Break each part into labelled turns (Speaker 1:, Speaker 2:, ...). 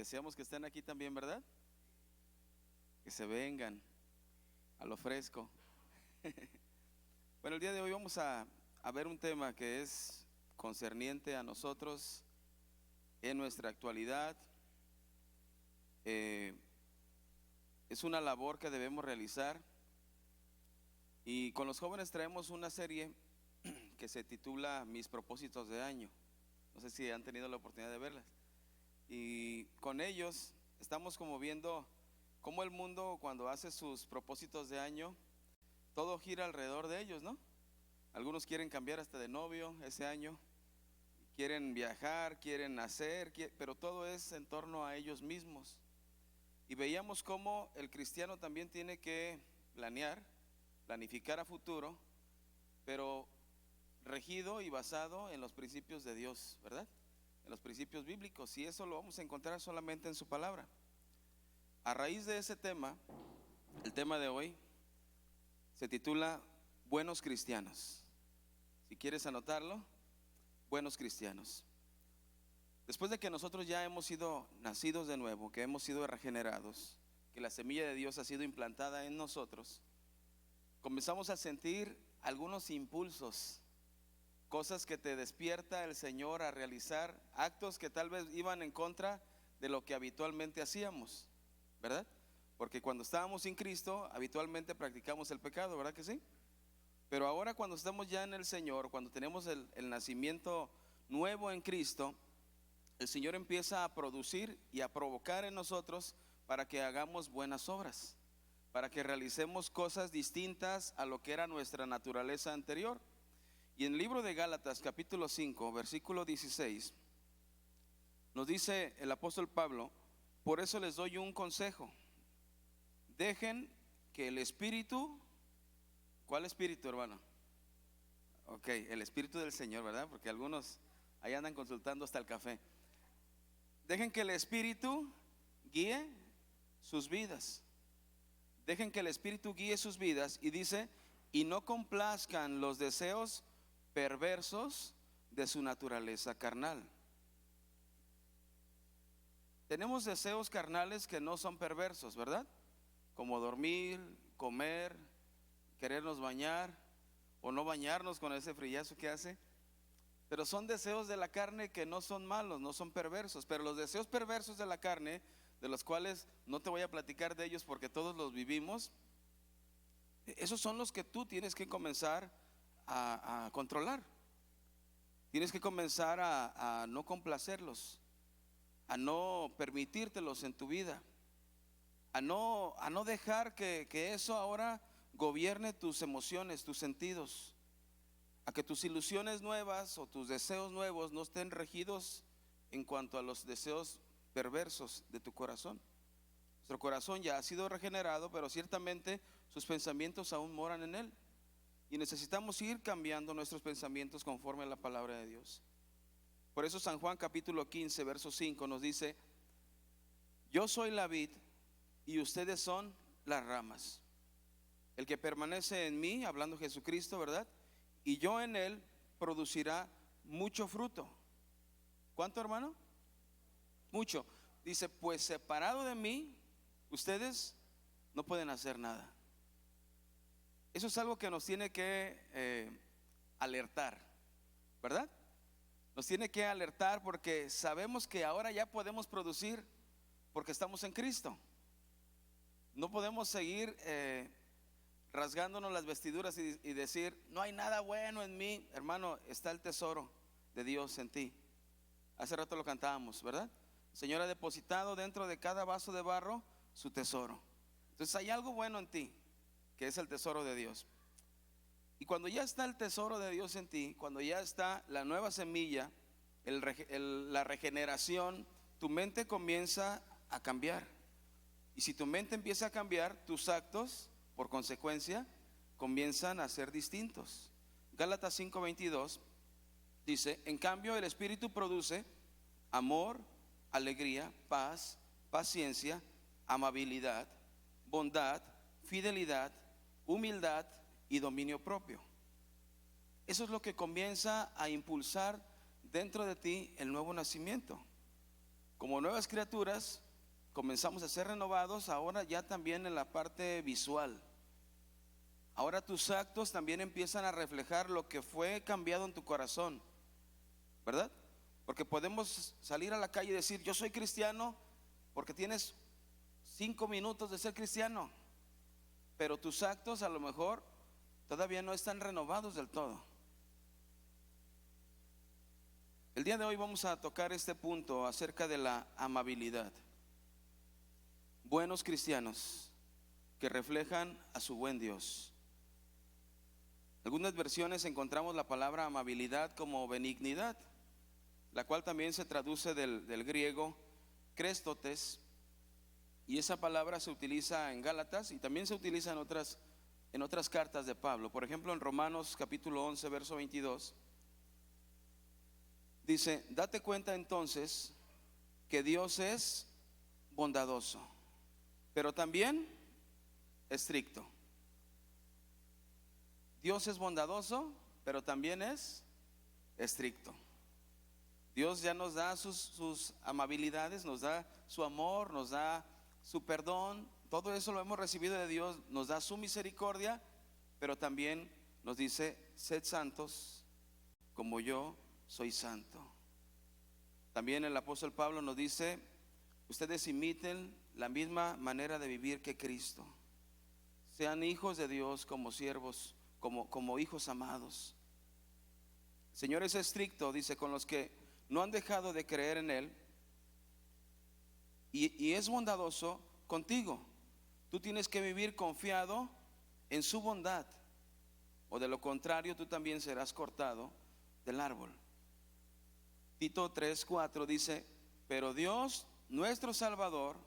Speaker 1: Deseamos que estén aquí también, ¿verdad? Que se vengan a lo fresco. Bueno, el día de hoy vamos a ver un tema que es concerniente a nosotros en nuestra actualidad. Es una labor que debemos realizar, y con los jóvenes traemos una serie que se titula Mis propósitos de año. No sé si han tenido la oportunidad de verlas. Y con ellos estamos como viendo cómo el mundo, cuando hace sus propósitos de año, todo gira alrededor de ellos, ¿no? Algunos quieren cambiar hasta de novio ese año, quieren viajar, quieren hacer, pero todo es en torno a ellos mismos. Y veíamos cómo el cristiano también tiene que planificar a futuro, pero regido y basado en los principios de Dios, ¿verdad? En los principios bíblicos, y eso lo vamos a encontrar solamente en su palabra. A raíz de ese tema, el tema de hoy se titula Buenos Cristianos. Si quieres anotarlo, Buenos Cristianos. Después de que nosotros ya hemos sido nacidos de nuevo, que hemos sido regenerados, que la semilla de Dios ha sido implantada en nosotros, comenzamos a sentir algunos impulsos, cosas que te despierta el Señor a realizar, actos que tal vez iban en contra de lo que habitualmente hacíamos, ¿verdad? Porque cuando estábamos sin Cristo, habitualmente practicamos el pecado, ¿verdad que sí? Pero ahora, cuando estamos ya en el Señor, cuando tenemos el nacimiento nuevo en Cristo, el Señor empieza a producir y a provocar en nosotros para que hagamos buenas obras, para que realicemos cosas distintas a lo que era nuestra naturaleza anterior. Y en el libro de Gálatas capítulo 5 versículo 16 nos dice el apóstol Pablo: por eso les doy un consejo, dejen que el Espíritu. ¿Cuál Espíritu, hermano? Ok, el Espíritu del Señor, ¿verdad? Porque algunos ahí andan consultando hasta el café. Dejen que el Espíritu guíe sus vidas. Dejen que el Espíritu guíe sus vidas, y dice: y no complazcan los deseos perversos de su naturaleza carnal. Tenemos deseos carnales que no son perversos, ¿verdad? Como dormir, comer, querernos bañar o no bañarnos con ese frillazo que hace. Pero son deseos de la carne que no son malos, no son perversos. Pero los deseos perversos de la carne, de los cuales no te voy a platicar de ellos porque todos los vivimos, esos son los que tú tienes que comenzar a controlar. Tienes que comenzar a no complacerlos, a no permitírtelos en tu vida, a no dejar que eso ahora gobierne tus emociones, tus sentidos, a que tus ilusiones nuevas o tus deseos nuevos no estén regidos en cuanto a los deseos perversos de tu corazón. Nuestro corazón ya ha sido regenerado, pero ciertamente sus pensamientos aún moran en él, y necesitamos ir cambiando nuestros pensamientos conforme a la palabra de Dios. Por eso San Juan capítulo 15 verso 5 nos dice: yo soy la vid y ustedes son las ramas. El que permanece en mí, hablando Jesucristo, ¿verdad?, y yo en él, producirá mucho fruto. ¿Cuánto, hermano? Mucho. Dice: pues separado de mí, ustedes no pueden hacer nada. Eso es algo que nos tiene que alertar, ¿verdad? Nos tiene que alertar, porque sabemos que ahora ya podemos producir porque estamos en Cristo. No podemos seguir rasgándonos las vestiduras y decir: no hay nada bueno en mí. Hermano, está el tesoro de Dios en ti. Hace rato lo cantábamos, ¿verdad? El Señor ha depositado dentro de cada vaso de barro su tesoro. Entonces hay algo bueno en ti, que es el tesoro de Dios. Y cuando ya está el tesoro de Dios en ti, cuando ya está la nueva semilla, la regeneración, tu mente comienza a cambiar. Y si tu mente empieza a cambiar, tus actos, por consecuencia, comienzan a ser distintos. Gálatas 5:22 dice: en cambio el Espíritu produce amor, alegría, paz, paciencia, amabilidad, bondad, fidelidad, humildad y dominio propio. Eso es lo que comienza a impulsar dentro de ti el nuevo nacimiento. como nuevas criaturas, comenzamos a ser renovados ahora ya también en la parte visual. Ahora tus actos también empiezan a reflejar lo que fue cambiado en tu corazón, ¿verdad? Porque podemos salir a la calle y decir, yo soy cristiano, porque tienes 5 minutos de ser cristiano, pero tus actos a lo mejor todavía no están renovados del todo. El día de hoy vamos a tocar este punto acerca de la amabilidad. Buenos cristianos que reflejan a su buen Dios. En algunas versiones encontramos la palabra amabilidad como benignidad, la cual también se traduce del griego créstotes, y esa palabra se utiliza en Gálatas y también se utiliza en otras cartas de Pablo. Por ejemplo, en Romanos capítulo 11, verso 22, dice: date cuenta entonces que Dios es bondadoso, pero también estricto. Dios es bondadoso, pero también es estricto. Dios ya nos da sus amabilidades, nos da su amor, nos da su perdón. Todo eso lo hemos recibido de Dios, nos da su misericordia, pero también nos dice: sed santos como yo soy santo. También el apóstol Pablo nos dice: ustedes imiten la misma manera de vivir que Cristo. Sean hijos de Dios como siervos, como hijos amados. El Señor es estricto, dice, con los que no han dejado de creer en Él, y es bondadoso contigo. Tú tienes que vivir confiado en su bondad, o de lo contrario tú también serás cortado del árbol. Tito 3:4 dice: pero Dios, nuestro Salvador,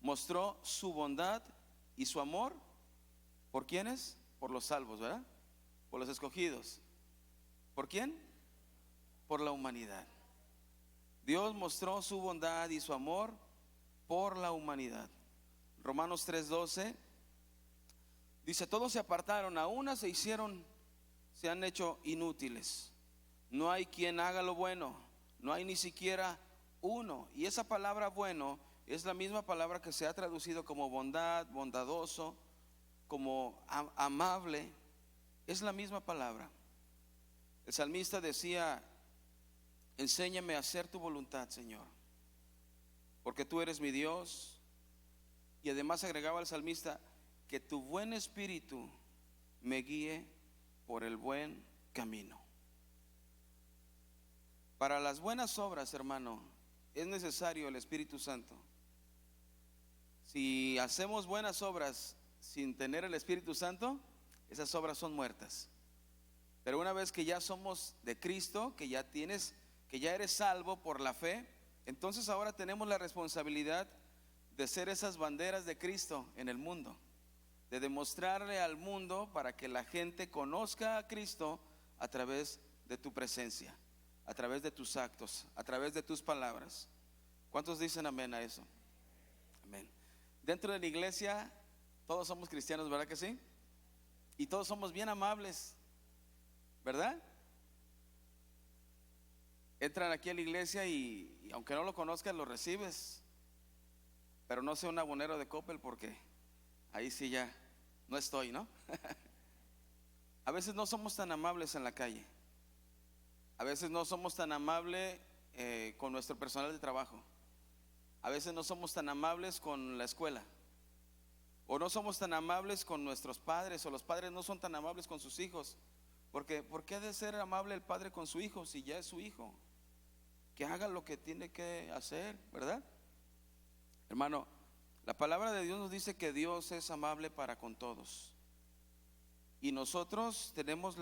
Speaker 1: mostró su bondad y su amor, ¿por quiénes? Por los salvos, ¿verdad? Por los escogidos. ¿Por quién? Por la humanidad. Dios mostró su bondad y su amor por la humanidad. Romanos 3:12 dice: todos se apartaron, a una se han hecho inútiles. No hay quien haga lo bueno, no hay ni siquiera uno. Y esa palabra bueno es la misma palabra que se ha traducido como bondad, bondadoso, como amable. Es la misma palabra. El salmista decía: enséñame a hacer tu voluntad, Señor, porque tú eres mi Dios. Y además agregaba el salmista: que tu buen espíritu me guíe por el buen camino. Para las buenas obras, hermano, es necesario el Espíritu Santo. Si hacemos buenas obras sin tener el Espíritu Santo, esas obras son muertas. Pero una vez que ya somos de Cristo, que ya eres salvo por la fe, entonces ahora tenemos la responsabilidad de ser esas banderas de Cristo en el mundo, de demostrarle al mundo para que la gente conozca a Cristo a través de tu presencia, a través de tus actos, a través de tus palabras. ¿Cuántos dicen amén a eso? Amén. Dentro de la iglesia todos somos cristianos, ¿verdad que sí? Y todos somos bien amables, ¿verdad? Entran aquí a la iglesia y aunque no lo conozcas, lo recibes. Pero no sea un abonero de Coppel, porque ahí sí ya no estoy, ¿no? A veces no somos tan amables en la calle. A veces no somos tan amables con nuestro personal de trabajo. A veces no somos tan amables con la escuela. O no somos tan amables con nuestros padres, o los padres no son tan amables con sus hijos. Porque ¿por qué ha de ser amable el padre con su hijo si ya es su hijo? Que haga lo que tiene que hacer, ¿verdad? Hermano, la palabra de Dios nos dice que Dios es amable para con todos. Y nosotros tenemos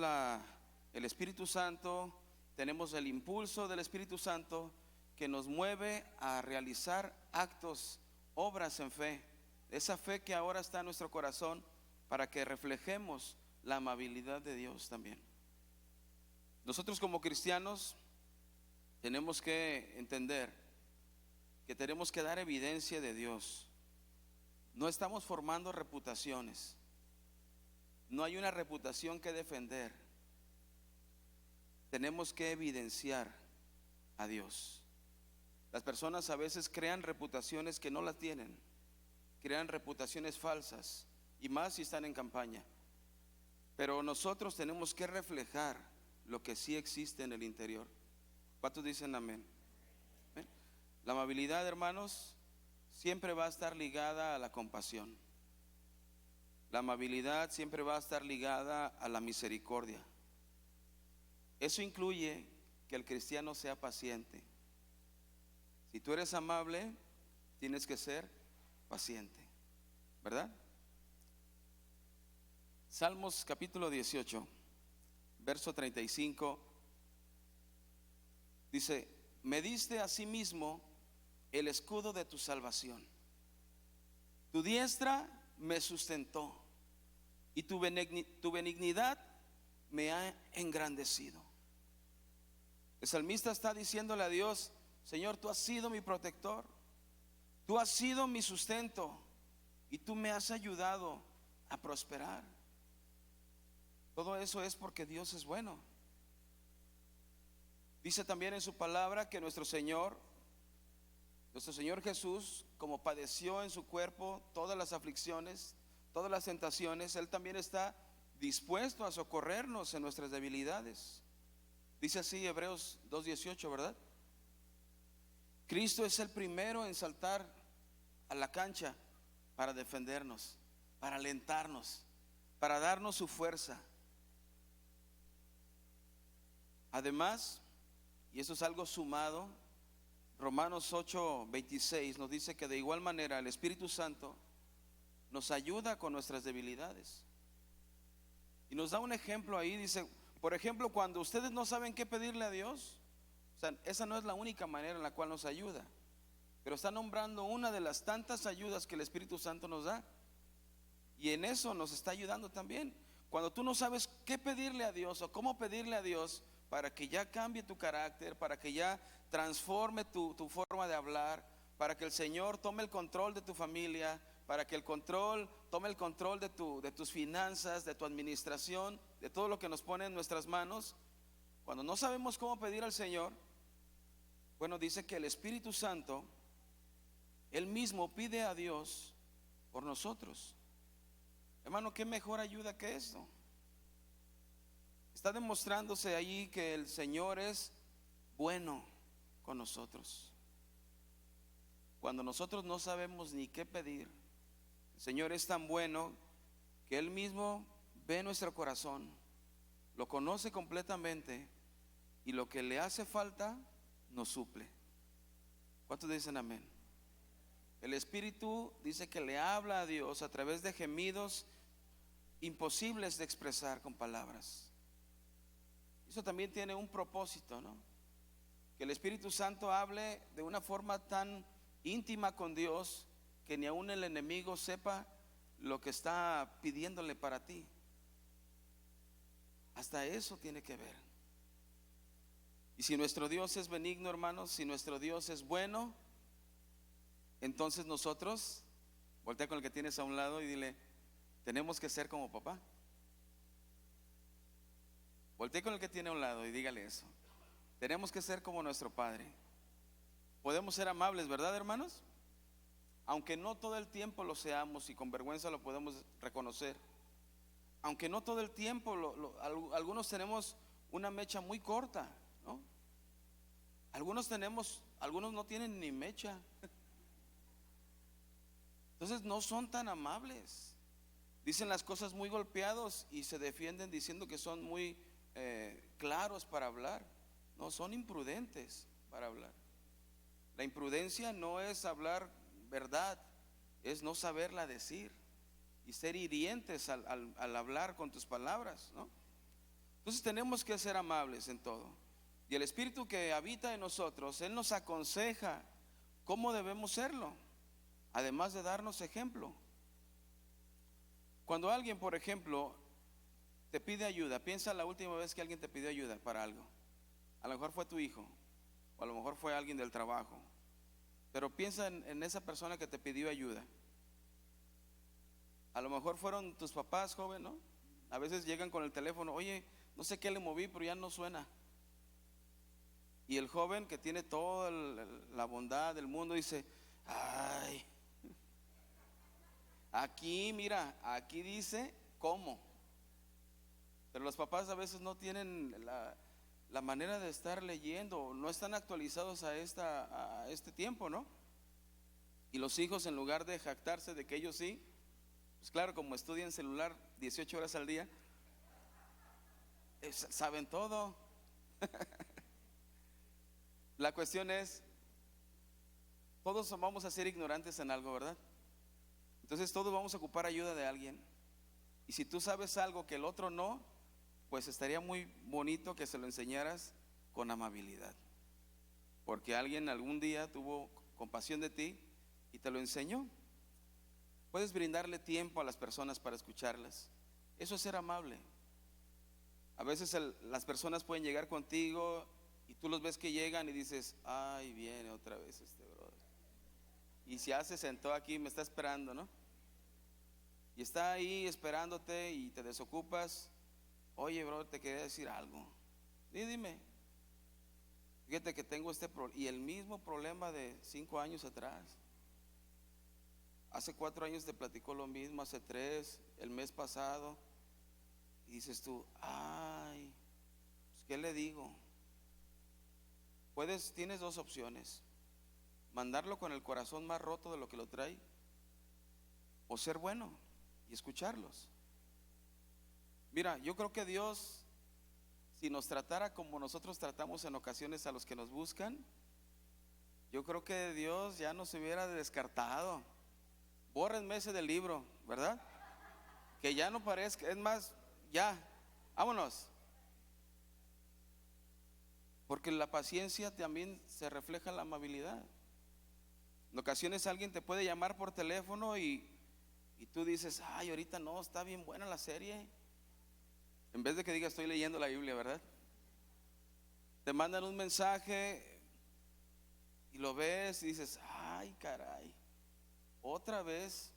Speaker 1: el Espíritu Santo, tenemos el impulso del Espíritu Santo que nos mueve a realizar actos, obras en fe. Esa fe que ahora está en nuestro corazón, para que reflejemos la amabilidad de Dios también. Nosotros como cristianos tenemos que entender que tenemos que dar evidencia de Dios. No estamos formando reputaciones. No hay una reputación que defender. Tenemos que evidenciar a Dios. Las personas a veces crean reputaciones que no las tienen, crean reputaciones falsas, y más si están en campaña. Pero nosotros tenemos que reflejar lo que sí existe en el interior. ¿Cuántos dicen amén? ¿Ven? La amabilidad, hermanos, siempre va a estar ligada a la compasión. La amabilidad siempre va a estar ligada a la misericordia. Eso incluye que el cristiano sea paciente. Si tú eres amable, tienes que ser paciente, ¿verdad? Salmos capítulo 18, verso 35, dice: me diste asimismo el escudo de tu salvación. Tu diestra me sustentó y tu benignidad me ha engrandecido. El salmista está diciéndole a Dios: Señor, tú has sido mi protector, tú has sido mi sustento y tú me has ayudado a prosperar. Todo eso es porque Dios es bueno. Dice también en su palabra que nuestro Señor Jesús, como padeció en su cuerpo todas las aflicciones, todas las tentaciones, Él también está dispuesto a socorrernos en nuestras debilidades. Dice así Hebreos 2:18, ¿verdad? Cristo es el primero en saltar a la cancha para defendernos, para alentarnos, para darnos su fuerza. Además, y eso es algo sumado, Romanos 8:26 nos dice que de igual manera el Espíritu Santo nos ayuda con nuestras debilidades. Y nos da un ejemplo ahí, dice, por ejemplo, cuando ustedes no saben qué pedirle a Dios, o sea, esa no es la única manera en la cual nos ayuda, pero está nombrando una de las tantas ayudas que el Espíritu Santo nos da. Y en eso nos está ayudando también. Cuando tú no sabes qué pedirle a Dios o cómo pedirle a Dios para que ya cambie tu carácter, para que ya transforme tu forma de hablar, para que el Señor tome el control de tu familia, para que tome el control de tus finanzas, de tu administración, de todo lo que nos pone en nuestras manos. Cuando no sabemos cómo pedir al Señor, bueno, dice que el Espíritu Santo, Él mismo pide a Dios por nosotros. Hermano, ¿qué mejor ayuda que esto? Está demostrándose allí que el Señor es bueno con nosotros. Cuando nosotros no sabemos ni qué pedir, el Señor es tan bueno que Él mismo ve nuestro corazón, lo conoce completamente y lo que le hace falta nos suple. ¿Cuántos dicen amén? El Espíritu dice que le habla a Dios a través de gemidos imposibles de expresar con palabras. Eso también tiene un propósito, ¿no? Que el Espíritu Santo hable de una forma tan íntima con Dios que ni aun el enemigo sepa lo que está pidiéndole para ti. Hasta eso tiene que ver. Y si nuestro Dios es benigno, hermanos, si nuestro Dios es bueno, entonces nosotros, voltea con el que tienes a un lado y dile: tenemos que ser como papá. Voltea con el que tiene a un lado y dígale eso: tenemos que ser como nuestro Padre. Podemos ser amables, ¿verdad, hermanos? Aunque no todo el tiempo lo seamos y con vergüenza lo podemos reconocer. Aunque no todo el tiempo algunos tenemos una mecha muy corta, ¿no? Algunos no tienen ni mecha. Entonces no son tan amables. Dicen las cosas muy golpeados y se defienden diciendo que son muy claros para hablar. No, son imprudentes para hablar. La imprudencia no es hablar verdad, es no saberla decir y ser hirientes al hablar con tus palabras, ¿no? Entonces tenemos que ser amables en todo. Y el Espíritu que habita en nosotros, Él nos aconseja cómo debemos serlo, además de darnos ejemplo. Cuando alguien, por ejemplo, te pide ayuda, piensa la última vez que alguien te pidió ayuda para algo. A lo mejor fue tu hijo, o a lo mejor fue alguien del trabajo, pero piensa en esa persona que te pidió ayuda. A lo mejor fueron tus papás, joven, ¿no? A veces llegan con el teléfono: oye, no sé qué le moví, pero ya no suena. Y el joven que tiene toda la bondad del mundo dice, ay, aquí, mira, aquí dice cómo. Pero los papás a veces no tienen la manera de estar leyendo, no están actualizados a este tiempo, ¿no? Y los hijos, en lugar de jactarse de que ellos sí, pues claro, como estudian celular 18 horas al día, saben todo. La cuestión es, todos vamos a ser ignorantes en algo, ¿verdad? Entonces todos vamos a ocupar ayuda de alguien. Y si tú sabes algo que el otro no, pues estaría muy bonito que se lo enseñaras con amabilidad, porque alguien algún día tuvo compasión de ti y te lo enseñó. Puedes brindarle tiempo a las personas para escucharlas. Eso es ser amable. A veces las personas pueden llegar contigo y tú los ves que llegan y dices, ay, viene otra vez este brother. Y si se sentó aquí, me está esperando, ¿no? Y está ahí esperándote y te desocupas. Oye, bro, te quería decir algo. Dime. Fíjate que tengo este problema. Y el mismo problema de 5 años atrás. Hace 4 años te platicó lo mismo, hace 3, el mes pasado. Y dices tú, ay, pues, ¿qué le digo? Tienes dos opciones: mandarlo con el corazón más roto de lo que lo trae, o ser bueno y escucharlos. Mira, yo creo que Dios, si nos tratara como nosotros tratamos en ocasiones a los que nos buscan, yo creo que Dios ya nos hubiera descartado. Bórrenme ese del libro, ¿verdad? Que ya no parezca, es más, ya, vámonos. Porque la paciencia también se refleja en la amabilidad. En ocasiones alguien te puede llamar por teléfono y tú dices, ay, ahorita no, está bien buena la serie. En vez de que diga estoy leyendo la Biblia, ¿verdad? Te mandan un mensaje y lo ves y dices, ay, caray, otra vez.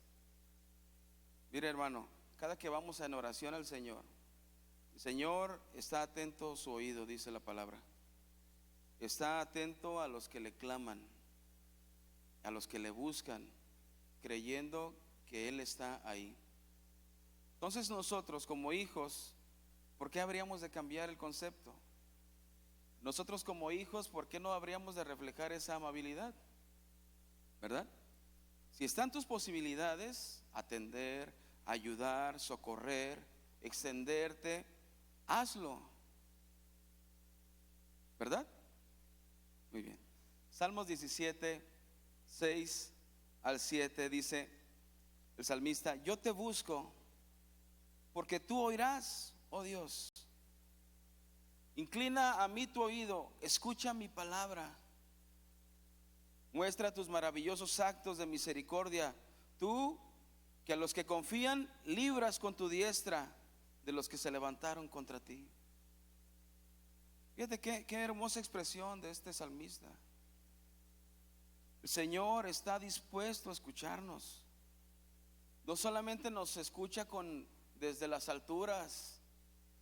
Speaker 1: Mira, hermano, cada que vamos en oración al Señor, el Señor está atento a su oído, dice la palabra. Está atento a los que le claman, a los que le buscan, creyendo que Él está ahí. Entonces nosotros como hijos, ¿por qué habríamos de cambiar el concepto? Nosotros como hijos, ¿por qué no habríamos de reflejar esa amabilidad? ¿Verdad? Si están tus posibilidades, atender, ayudar, socorrer, extenderte, hazlo. ¿Verdad? Muy bien. Salmos 17, 6 al 7 dice el salmista: yo te busco porque tú oirás, oh Dios. Inclina a mí tu oído, escucha mi palabra. Muestra tus maravillosos actos de misericordia, tú que a los que confían libras con tu diestra de los que se levantaron contra ti. Fíjate qué hermosa expresión de este salmista. El Señor está dispuesto a escucharnos. No solamente nos escucha desde las alturas.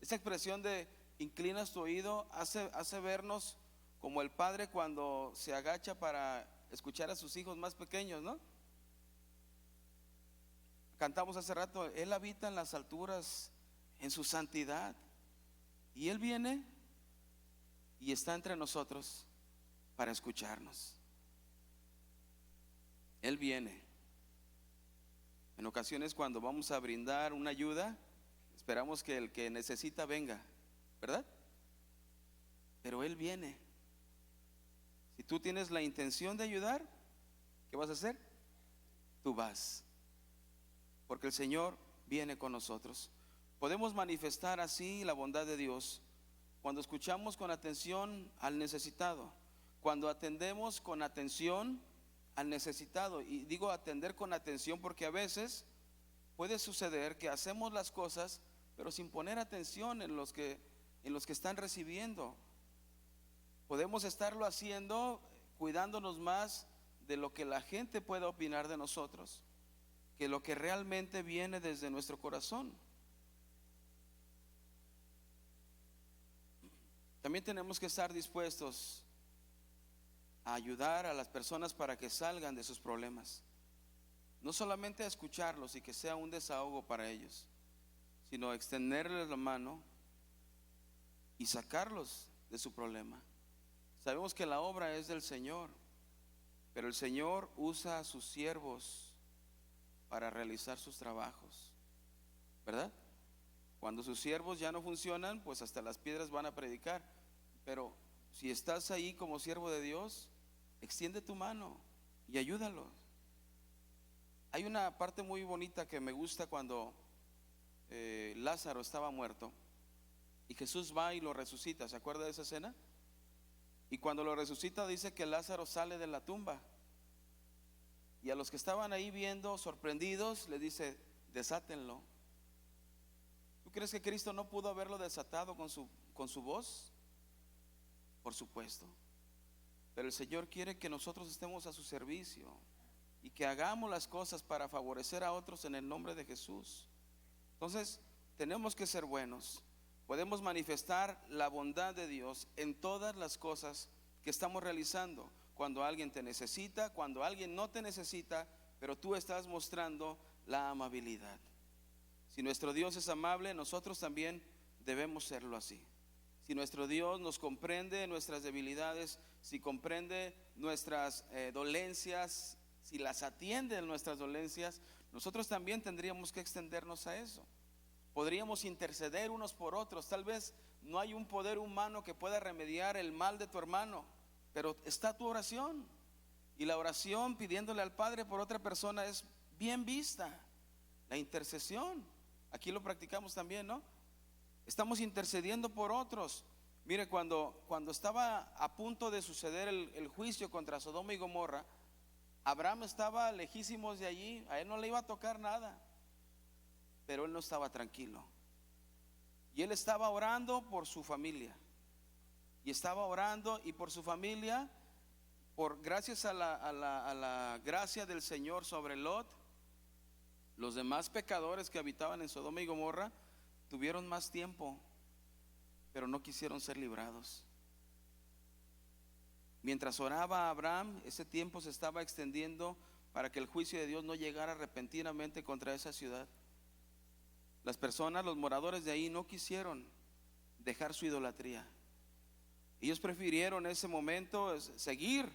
Speaker 1: Esa expresión de inclinas tu oído hace vernos como el padre cuando se agacha para escuchar a sus hijos más pequeños, ¿no? Cantamos hace rato, Él habita en las alturas, en su santidad, y Él viene y está entre nosotros para escucharnos. Él viene. En ocasiones cuando vamos a brindar una ayuda, esperamos que el que necesita venga, ¿verdad? Pero Él viene. Si tú tienes la intención de ayudar, ¿qué vas a hacer? Tú vas, porque el Señor viene con nosotros. Podemos manifestar así la bondad de Dios cuando escuchamos con atención al necesitado, cuando atendemos con atención al necesitado. Y digo atender con atención porque a veces puede suceder que hacemos las cosas pero sin poner atención en los que están recibiendo. Podemos estarlo haciendo cuidándonos más de lo que la gente pueda opinar de nosotros que lo que realmente viene desde nuestro corazón. También tenemos que estar dispuestos a ayudar a las personas para que salgan de sus problemas. No solamente a escucharlos y que sea un desahogo para ellos, sino extenderles la mano y sacarlos de su problema. Sabemos que la obra es del Señor, pero el Señor usa a sus siervos para realizar sus trabajos, ¿verdad? Cuando sus siervos ya no funcionan, pues hasta las piedras van a predicar. Pero si estás ahí como siervo de Dios, extiende tu mano y ayúdalos. Hay una parte muy bonita que me gusta cuando Lázaro estaba muerto y Jesús va y lo resucita. ¿Se acuerda de esa escena? Y cuando lo resucita dice que Lázaro sale de la tumba. Y a los que estaban ahí viendo, sorprendidos, le dice: desátenlo. ¿Tú crees que Cristo no pudo haberlo desatado con su voz? Por supuesto. Pero el Señor quiere que nosotros estemos a su servicio y que hagamos las cosas para favorecer a otros en el nombre de Jesús. Entonces, tenemos que ser buenos. Podemos manifestar la bondad de Dios en todas las cosas que estamos realizando. Cuando alguien te necesita, cuando alguien no te necesita, pero tú estás mostrando la amabilidad. Si nuestro Dios es amable, nosotros también debemos serlo así. Si nuestro Dios nos comprende nuestras debilidades, si comprende nuestras dolencias, si las atiende en nuestras dolencias, nosotros también tendríamos que extendernos a eso. Podríamos interceder unos por otros. Tal vez no hay un poder humano que pueda remediar el mal de tu hermano, pero está tu oración. Y la oración pidiéndole al Padre por otra persona es bien vista. La intercesión, aquí lo practicamos también, ¿no? Estamos intercediendo por otros. Mire, cuando estaba a punto de suceder el juicio contra Sodoma y Gomorra, Abraham estaba lejísimos de allí, a él no le iba a tocar nada, pero él no estaba tranquilo. Y él estaba orando por su familia. Y estaba orando y por su familia, gracias a la gracia del Señor sobre Lot, los demás pecadores que habitaban en Sodoma y Gomorra tuvieron más tiempo, pero no quisieron ser librados. Mientras oraba Abraham, ese tiempo se estaba extendiendo para que el juicio de Dios no llegara repentinamente contra esa ciudad. Las personas, los moradores de ahí, no quisieron dejar su idolatría. Ellos prefirieron en ese momento seguir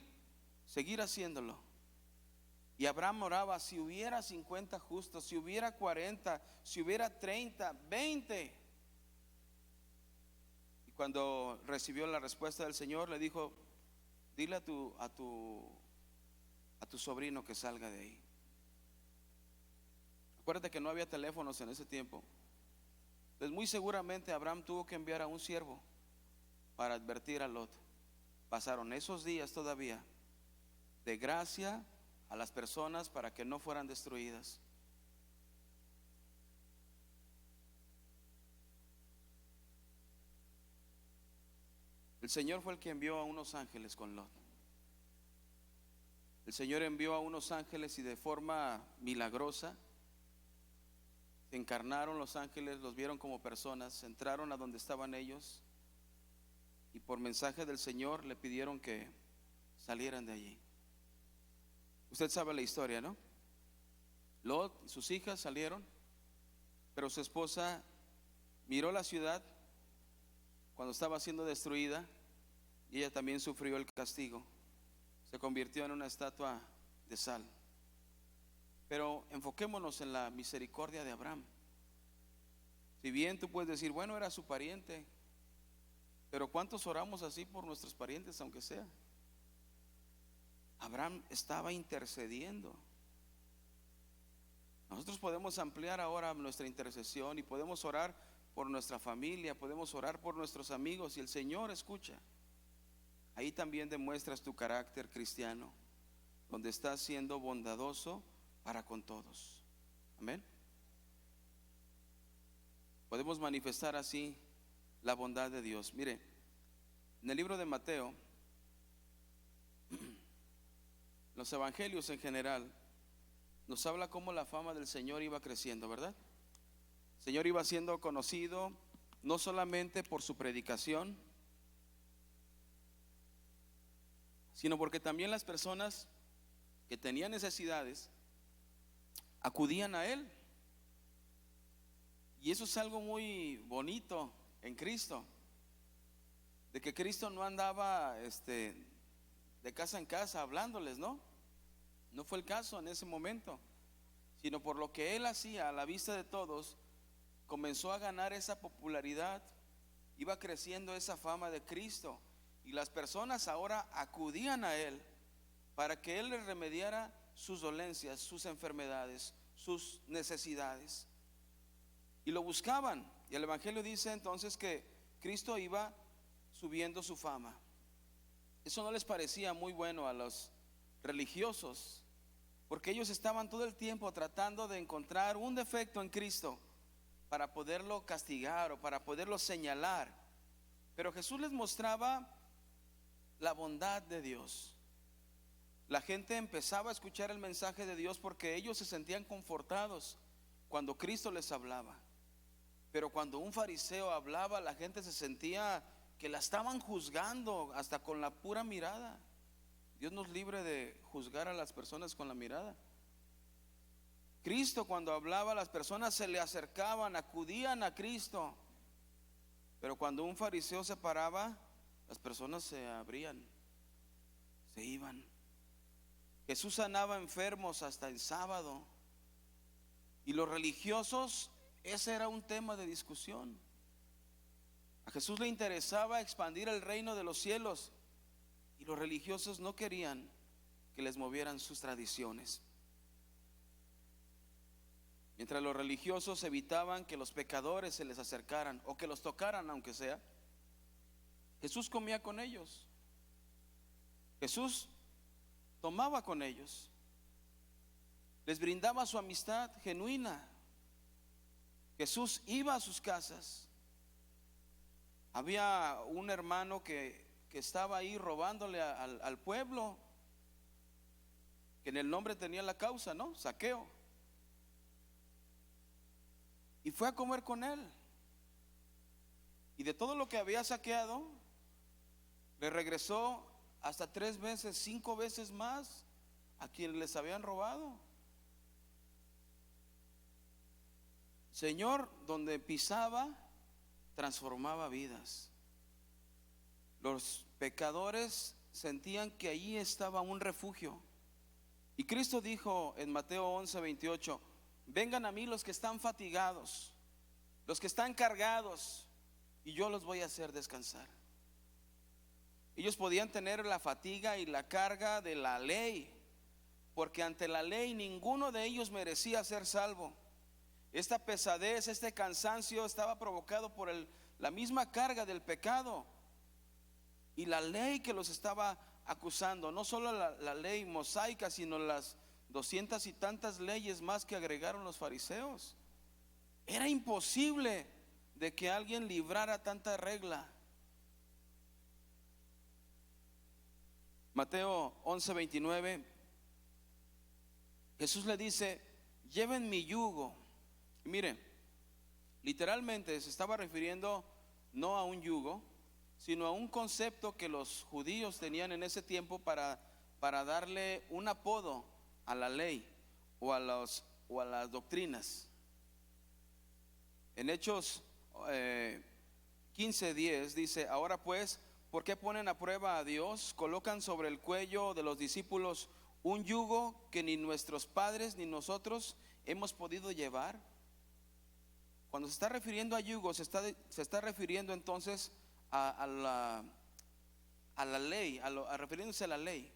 Speaker 1: haciéndolo. Y Abraham oraba: si hubiera 50 justos, si hubiera 40, si hubiera 30, 20. Y cuando recibió la respuesta del Señor, le dijo: dile a tu sobrino que salga de ahí. Acuérdate que no había teléfonos en ese tiempo. Entonces muy seguramente Abraham tuvo que enviar a un siervo para advertir a Lot. Pasaron esos días todavía de gracia a las personas para que no fueran destruidas. El Señor fue el que envió a unos ángeles con Lot. El Señor envió a unos ángeles y de forma milagrosa se encarnaron los ángeles, los vieron como personas, entraron a donde estaban ellos y por mensaje del Señor le pidieron que salieran de allí. Usted sabe la historia, ¿no? Lot y sus hijas salieron, pero su esposa miró la ciudad cuando estaba siendo destruida y ella también sufrió el castigo. Se convirtió en una estatua de sal. Pero enfoquémonos en la misericordia de Abraham. Si bien tú puedes decir, bueno, era su pariente, pero ¿cuántos oramos así por nuestros parientes, aunque sea? Abraham estaba intercediendo. Nosotros podemos ampliar ahora nuestra intercesión y podemos orar por nuestra familia, podemos orar por nuestros amigos y el Señor escucha. Ahí también demuestras tu carácter cristiano, donde estás siendo bondadoso para con todos. Amén. Podemos manifestar así la bondad de Dios. Mire, en el libro de Mateo, los evangelios en general, nos habla cómo la fama del Señor iba creciendo, ¿verdad? El Señor iba siendo conocido no solamente por su predicación, sino porque también las personas que tenían necesidades acudían a Él. Y eso es algo muy bonito en Cristo, de que Cristo no andaba de casa en casa hablándoles, ¿no? No fue el caso en ese momento, sino por lo que Él hacía a la vista de todos, comenzó a ganar esa popularidad, iba creciendo esa fama de Cristo, y las personas ahora acudían a Él para que Él les remediara sus dolencias, sus enfermedades, sus necesidades, y lo buscaban. Y el Evangelio dice entonces que Cristo iba subiendo su fama. Eso no les parecía muy bueno a los religiosos, porque ellos estaban todo el tiempo tratando de encontrar un defecto en Cristo para poderlo castigar o para poderlo señalar. Pero Jesús les mostraba la bondad de Dios. La gente empezaba a escuchar el mensaje de Dios porque ellos se sentían confortados cuando Cristo les hablaba. Pero cuando un fariseo hablaba, la gente se sentía que la estaban juzgando hasta con la pura mirada. Dios nos libre de juzgar a las personas con la mirada. Cristo, cuando hablaba, las personas se le acercaban, acudían a Cristo. Pero cuando un fariseo se paraba, las personas se abrían, se iban. Jesús sanaba enfermos hasta el sábado. Y los religiosos, ese era un tema de discusión. A Jesús le interesaba expandir el reino de los cielos, y los religiosos no querían que les movieran sus tradiciones. Mientras los religiosos evitaban que los pecadores se les acercaran o que los tocaran, aunque sea, Jesús comía con ellos. Jesús tomaba con ellos, les brindaba su amistad genuina. Jesús iba a sus casas. Había un hermano que estaba ahí robándole al pueblo, que en el nombre tenía la causa, ¿no? Saqueo. Y fue a comer con él. Y de todo lo que había saqueado, le regresó hasta 3 veces, 5 veces más a quienes les habían robado. Señor, donde pisaba, transformaba vidas. Los pecadores sentían que allí estaba un refugio. Y Cristo dijo en Mateo 11:28: vengan a mí los que están fatigados, los que están cargados, y yo los voy a hacer descansar. Ellos podían tener la fatiga y la carga de la ley, porque ante la ley ninguno de ellos merecía ser salvo. Esta pesadez, este cansancio estaba provocado por la misma carga del pecado y la ley que los estaba acusando. No solo la ley mosaica, sino las 200 y tantas leyes más que agregaron los fariseos. Era imposible de que alguien librara tanta regla. Mateo 11:29, Jesús le dice: lleven mi yugo. Y miren, literalmente se estaba refiriendo no a un yugo, sino a un concepto que los judíos tenían en ese tiempo para darle un apodo a la ley o a las doctrinas. En Hechos 15:10 dice: ahora pues, ¿por qué ponen a prueba a Dios? Colocan sobre el cuello de los discípulos un yugo que ni nuestros padres ni nosotros hemos podido llevar. Cuando se está refiriendo a yugo, se está refiriendo entonces a la ley, refiriéndose a la ley,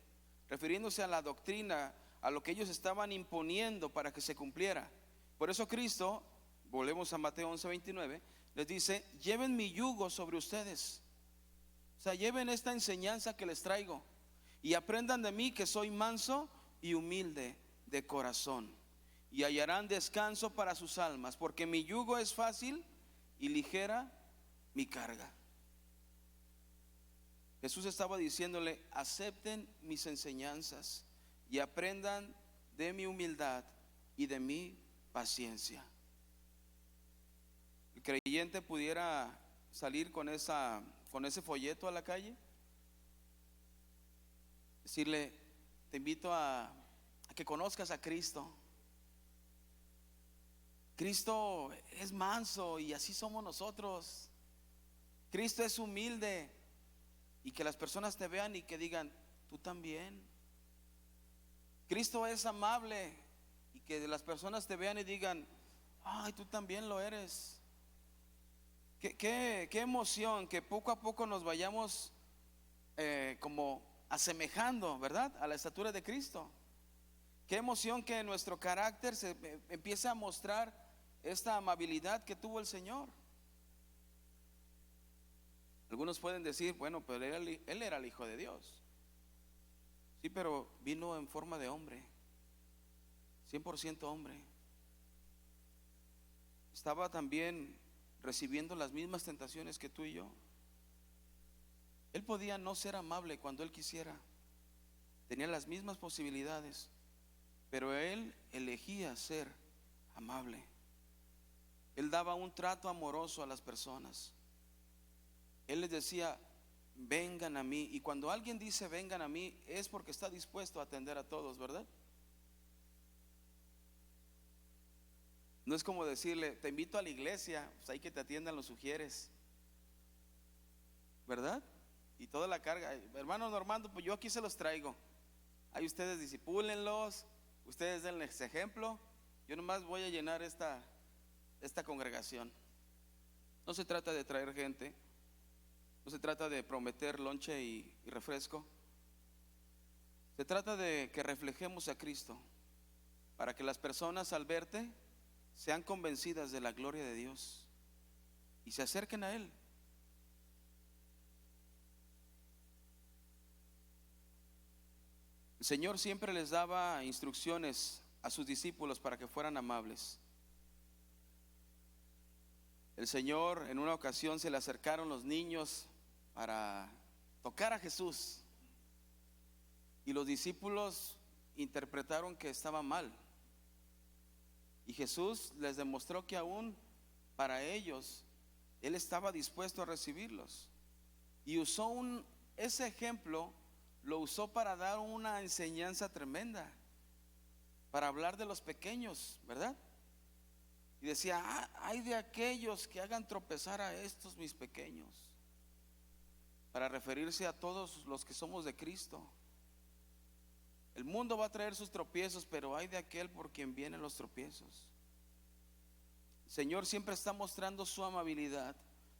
Speaker 1: refiriéndose a la doctrina, a lo que ellos estaban imponiendo para que se cumpliera. Por eso Cristo, volvemos a Mateo 11:29, les dice: lleven mi yugo sobre ustedes. O sea, lleven esta enseñanza que les traigo y aprendan de mí, que soy manso y humilde de corazón, y hallarán descanso para sus almas, porque mi yugo es fácil y ligera mi carga. Jesús estaba diciéndole: acepten mis enseñanzas y aprendan de mi humildad y de mi paciencia. El creyente pudiera salir con ese folleto a la calle. decirle, te invito a que conozcas a Cristo. Cristo es manso y así somos nosotros. Cristo es humilde, y que las personas te vean y que digan, tú también. Cristo es amable, y que las personas te vean y digan, ay, tú también lo eres. Qué emoción que poco a poco nos vayamos como asemejando, ¿verdad?, a la estatura de Cristo. Qué emoción que en nuestro carácter se empiece a mostrar esta amabilidad que tuvo el Señor. Algunos pueden decir, bueno, pero él era el Hijo de Dios. Sí, pero vino en forma de hombre, 100% hombre. Estaba también recibiendo las mismas tentaciones que tú y yo. Él podía no ser amable cuando él quisiera, tenía las mismas posibilidades, pero él elegía ser amable. Él daba un trato amoroso a las personas. Él les decía, vengan a mí. Y cuando alguien dice vengan a mí, es porque está dispuesto a atender a todos, ¿verdad? No es como decirle, te invito a la iglesia, pues ahí que te atiendan los sugieres, ¿verdad? Y toda la carga, hermano Normando, pues yo aquí se los traigo. Ahí ustedes disipúlenlos, ustedes denles ejemplo. Yo nomás voy a llenar esta congregación. No se trata de traer gente, no se trata de prometer lonche y refresco. Se trata de que reflejemos a Cristo, para que las personas al verte sean convencidas de la gloria de Dios y se acerquen a Él. El Señor siempre les daba instrucciones a sus discípulos para que fueran amables. El Señor, en una ocasión, se le acercaron los niños para tocar a Jesús, y los discípulos interpretaron que estaba mal, y Jesús les demostró que aún para ellos Él estaba dispuesto a recibirlos, y usó ese ejemplo, lo usó para dar una enseñanza tremenda, para hablar de los pequeños, ¿verdad? Y decía, hay de aquellos que hagan tropezar a estos mis pequeños, para referirse a todos los que somos de Cristo. El mundo va a traer sus tropiezos, pero hay de aquel por quien vienen los tropiezos. El Señor siempre está mostrando su amabilidad,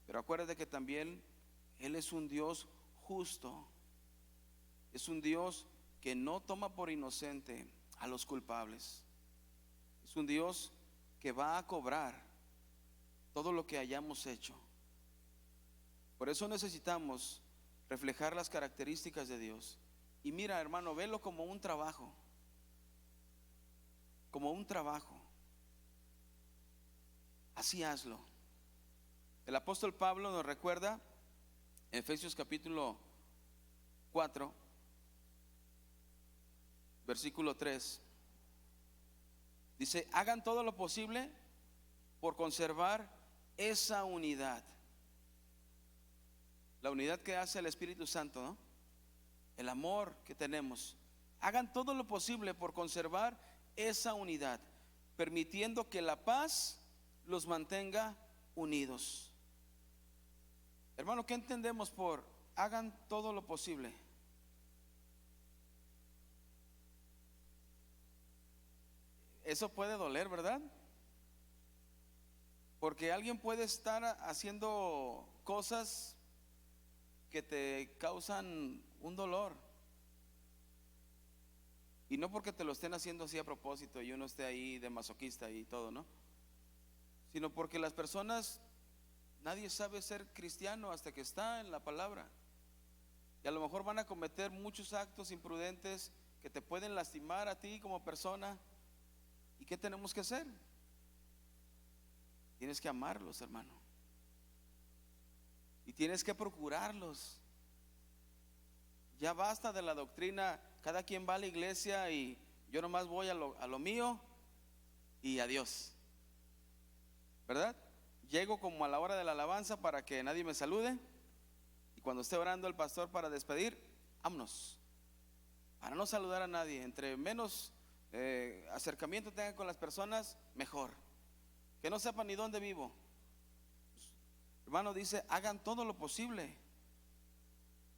Speaker 1: pero acuérdate que también Él es un Dios justo. Es un Dios que no toma por inocente a los culpables. Es un Dios que va a cobrar todo lo que hayamos hecho. Por eso necesitamos reflejar las características de Dios. Y mira, hermano, velo como un trabajo. Como un trabajo. Así hazlo. El apóstol Pablo nos recuerda en Efesios capítulo 4, versículo 3. Dice, hagan todo lo posible por conservar esa unidad. La unidad que hace el Espíritu Santo, ¿no? El amor que tenemos. Hagan todo lo posible por conservar esa unidad, permitiendo que la paz los mantenga unidos. Hermano, ¿qué entendemos por hagan todo lo posible? Eso puede doler, ¿verdad? Porque alguien puede estar haciendo cosas que te causan un dolor, y no porque te lo estén haciendo así a propósito y uno esté ahí de masoquista y todo, ¿no? Sino porque las personas, nadie sabe ser cristiano hasta que está en la palabra, y a lo mejor van a cometer muchos actos imprudentes que te pueden lastimar a ti como persona. ¿Y qué tenemos que hacer? Tienes que amarlos, hermano, y tienes que procurarlos. Ya basta de la doctrina, cada quien va a la iglesia y yo nomás voy a lo mío y adiós, ¿verdad? Llego como a la hora de la alabanza para que nadie me salude, y cuando esté orando el pastor para despedir, vámonos. para no saludar a nadie. Entre menos acercamiento tenga con las personas, mejor. Que no sepan ni dónde vivo. Hermano, dice, hagan todo lo posible.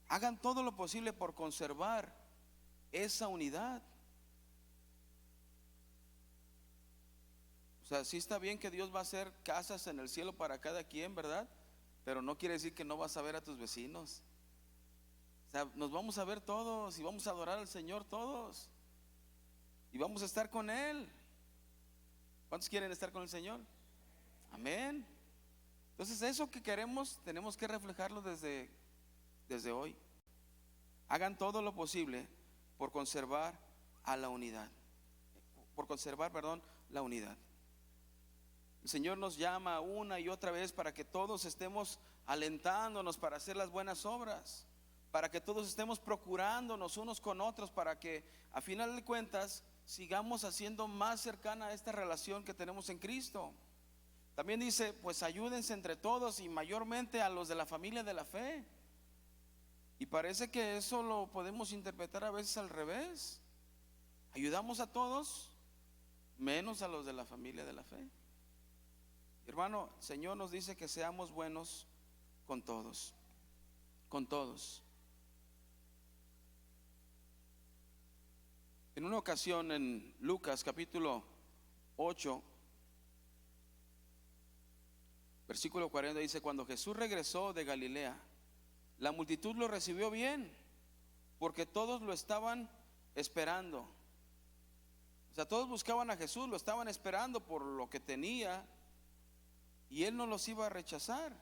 Speaker 1: Hagan todo lo posible por conservar esa unidad. O sea, sí está bien que Dios va a hacer casas en el cielo para cada quien, ¿verdad? Pero no quiere decir que no vas a ver a tus vecinos. O sea, nos vamos a ver todos y vamos a adorar al Señor todos. Y vamos a estar con Él. ¿Cuántos quieren estar con el Señor? Amén. Entonces eso que queremos tenemos que reflejarlo desde hoy. Hagan todo lo posible por conservar a la unidad. Por conservar, perdón, la unidad. El Señor nos llama una y otra vez para que todos estemos alentándonos para hacer las buenas obras, para que todos estemos procurándonos unos con otros, para que a final de cuentas sigamos haciendo más cercana esta relación que tenemos en Cristo. También dice, pues ayúdense entre todos y mayormente a los de la familia de la fe. Y parece que eso lo podemos interpretar a veces al revés. Ayudamos a todos, menos a los de la familia de la fe. Hermano, el Señor nos dice que seamos buenos con todos, con todos. En una ocasión en Lucas capítulo 8, versículo 40 dice, cuando Jesús regresó de Galilea, la multitud lo recibió bien, porque todos lo estaban esperando. O sea, todos buscaban a Jesús, lo estaban esperando por lo que tenía, y Él no los iba a rechazar.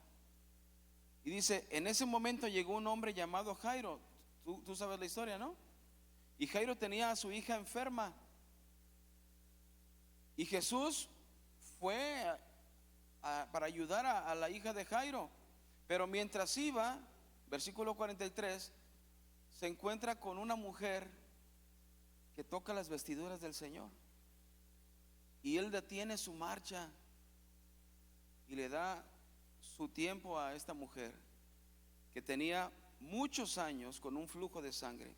Speaker 1: Y dice, en ese momento llegó un hombre llamado Jairo. Tú sabes la historia, ¿no? Y Jairo tenía a su hija enferma. Y Jesús fue para ayudar a la hija de Jairo. Pero mientras iba, versículo 43, se encuentra con una mujer que toca las vestiduras del Señor. Y Él detiene su marcha y le da su tiempo a esta mujer que tenía muchos años con un flujo de sangre.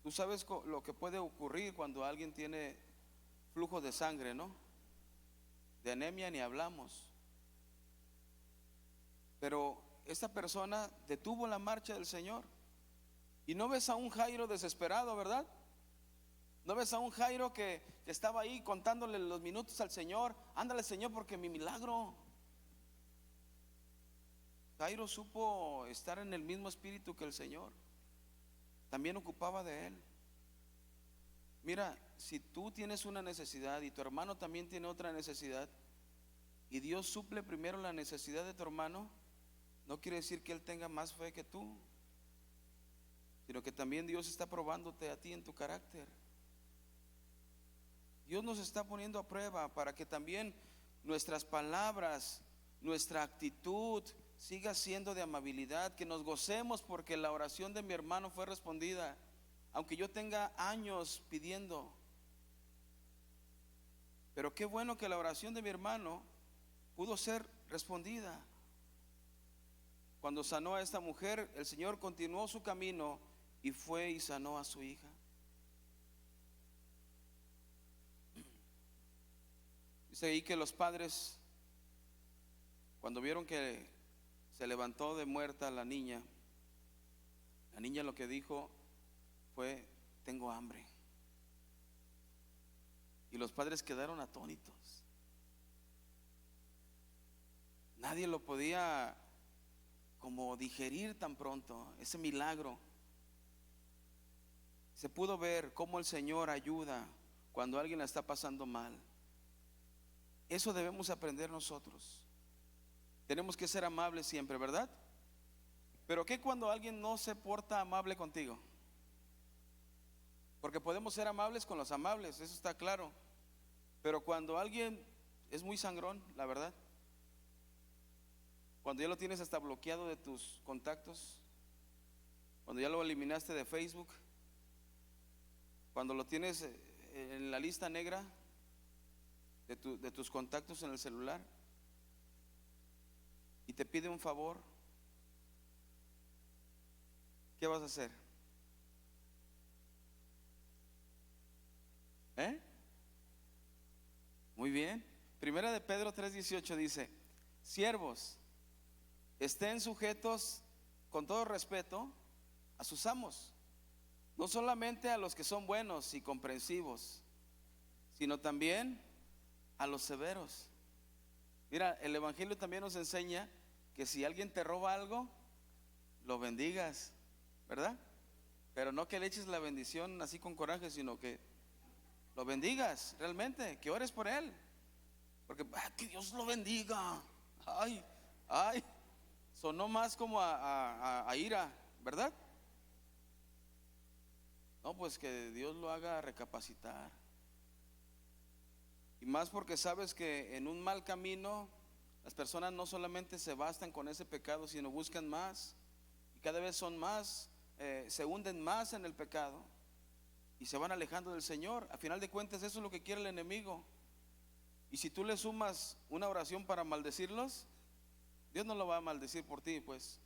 Speaker 1: Tú sabes lo que puede ocurrir cuando alguien tiene flujo de sangre, ¿no? De anemia ni hablamos. Pero esta persona detuvo la marcha del Señor. Y no ves a un Jairo desesperado, ¿verdad? No ves a un Jairo que estaba ahí contándole los minutos al Señor. Ándale, Señor, porque mi milagro. Jairo supo estar en el mismo espíritu que el Señor. También ocupaba de Él. Mira, si tú tienes una necesidad y tu hermano también tiene otra necesidad, y Dios suple primero la necesidad de tu hermano, no quiere decir que él tenga más fe que tú, sino que también Dios está probándote a ti en tu carácter. Dios nos está poniendo a prueba para que también nuestras palabras, nuestra actitud siga siendo de amabilidad, que nos gocemos porque la oración de mi hermano fue respondida, aunque yo tenga años pidiendo. Pero qué bueno que la oración de mi hermano pudo ser respondida. Cuando sanó a esta mujer, el Señor continuó su camino y fue y sanó a su hija. Dice ahí que los padres, cuando vieron que se levantó de muerta la niña lo que dijo fue: tengo hambre. Y los padres quedaron atónitos. Nadie lo podía como digerir tan pronto, ese milagro. Se pudo ver cómo el Señor ayuda cuando alguien la está pasando mal. Eso debemos aprender nosotros. Tenemos que ser amables siempre, ¿verdad? Pero ¿qué cuando alguien no se porta amable contigo? Porque podemos ser amables con los amables, eso está claro. Pero cuando alguien es muy sangrón, la verdad, cuando ya lo tienes hasta bloqueado de tus contactos, cuando ya lo eliminaste de Facebook, cuando lo tienes en la lista negra de tus contactos en el celular y te pide un favor, ¿qué vas a hacer? ¿Eh? Muy bien. Primera de Pedro 3:18 dice: siervos, estén sujetos con todo respeto a sus amos, no solamente a los que son buenos y comprensivos, sino también a los severos. Mira, el Evangelio también nos enseña que si alguien te roba algo, lo bendigas, ¿verdad? Pero no que le eches la bendición así con coraje, sino que lo bendigas realmente, que ores por él. Porque que Dios lo bendiga. Ay, ay, sonó más como a ira, ¿verdad? No, pues que Dios lo haga recapacitar. Y más porque sabes que en un mal camino las personas no solamente se bastan con ese pecado, sino buscan más. Y cada vez son más, se hunden más en el pecado y se van alejando del Señor. A final de cuentas, eso es lo que quiere el enemigo. Y si tú le sumas una oración para maldecirlos, Dios no lo va a maldecir por ti, pues.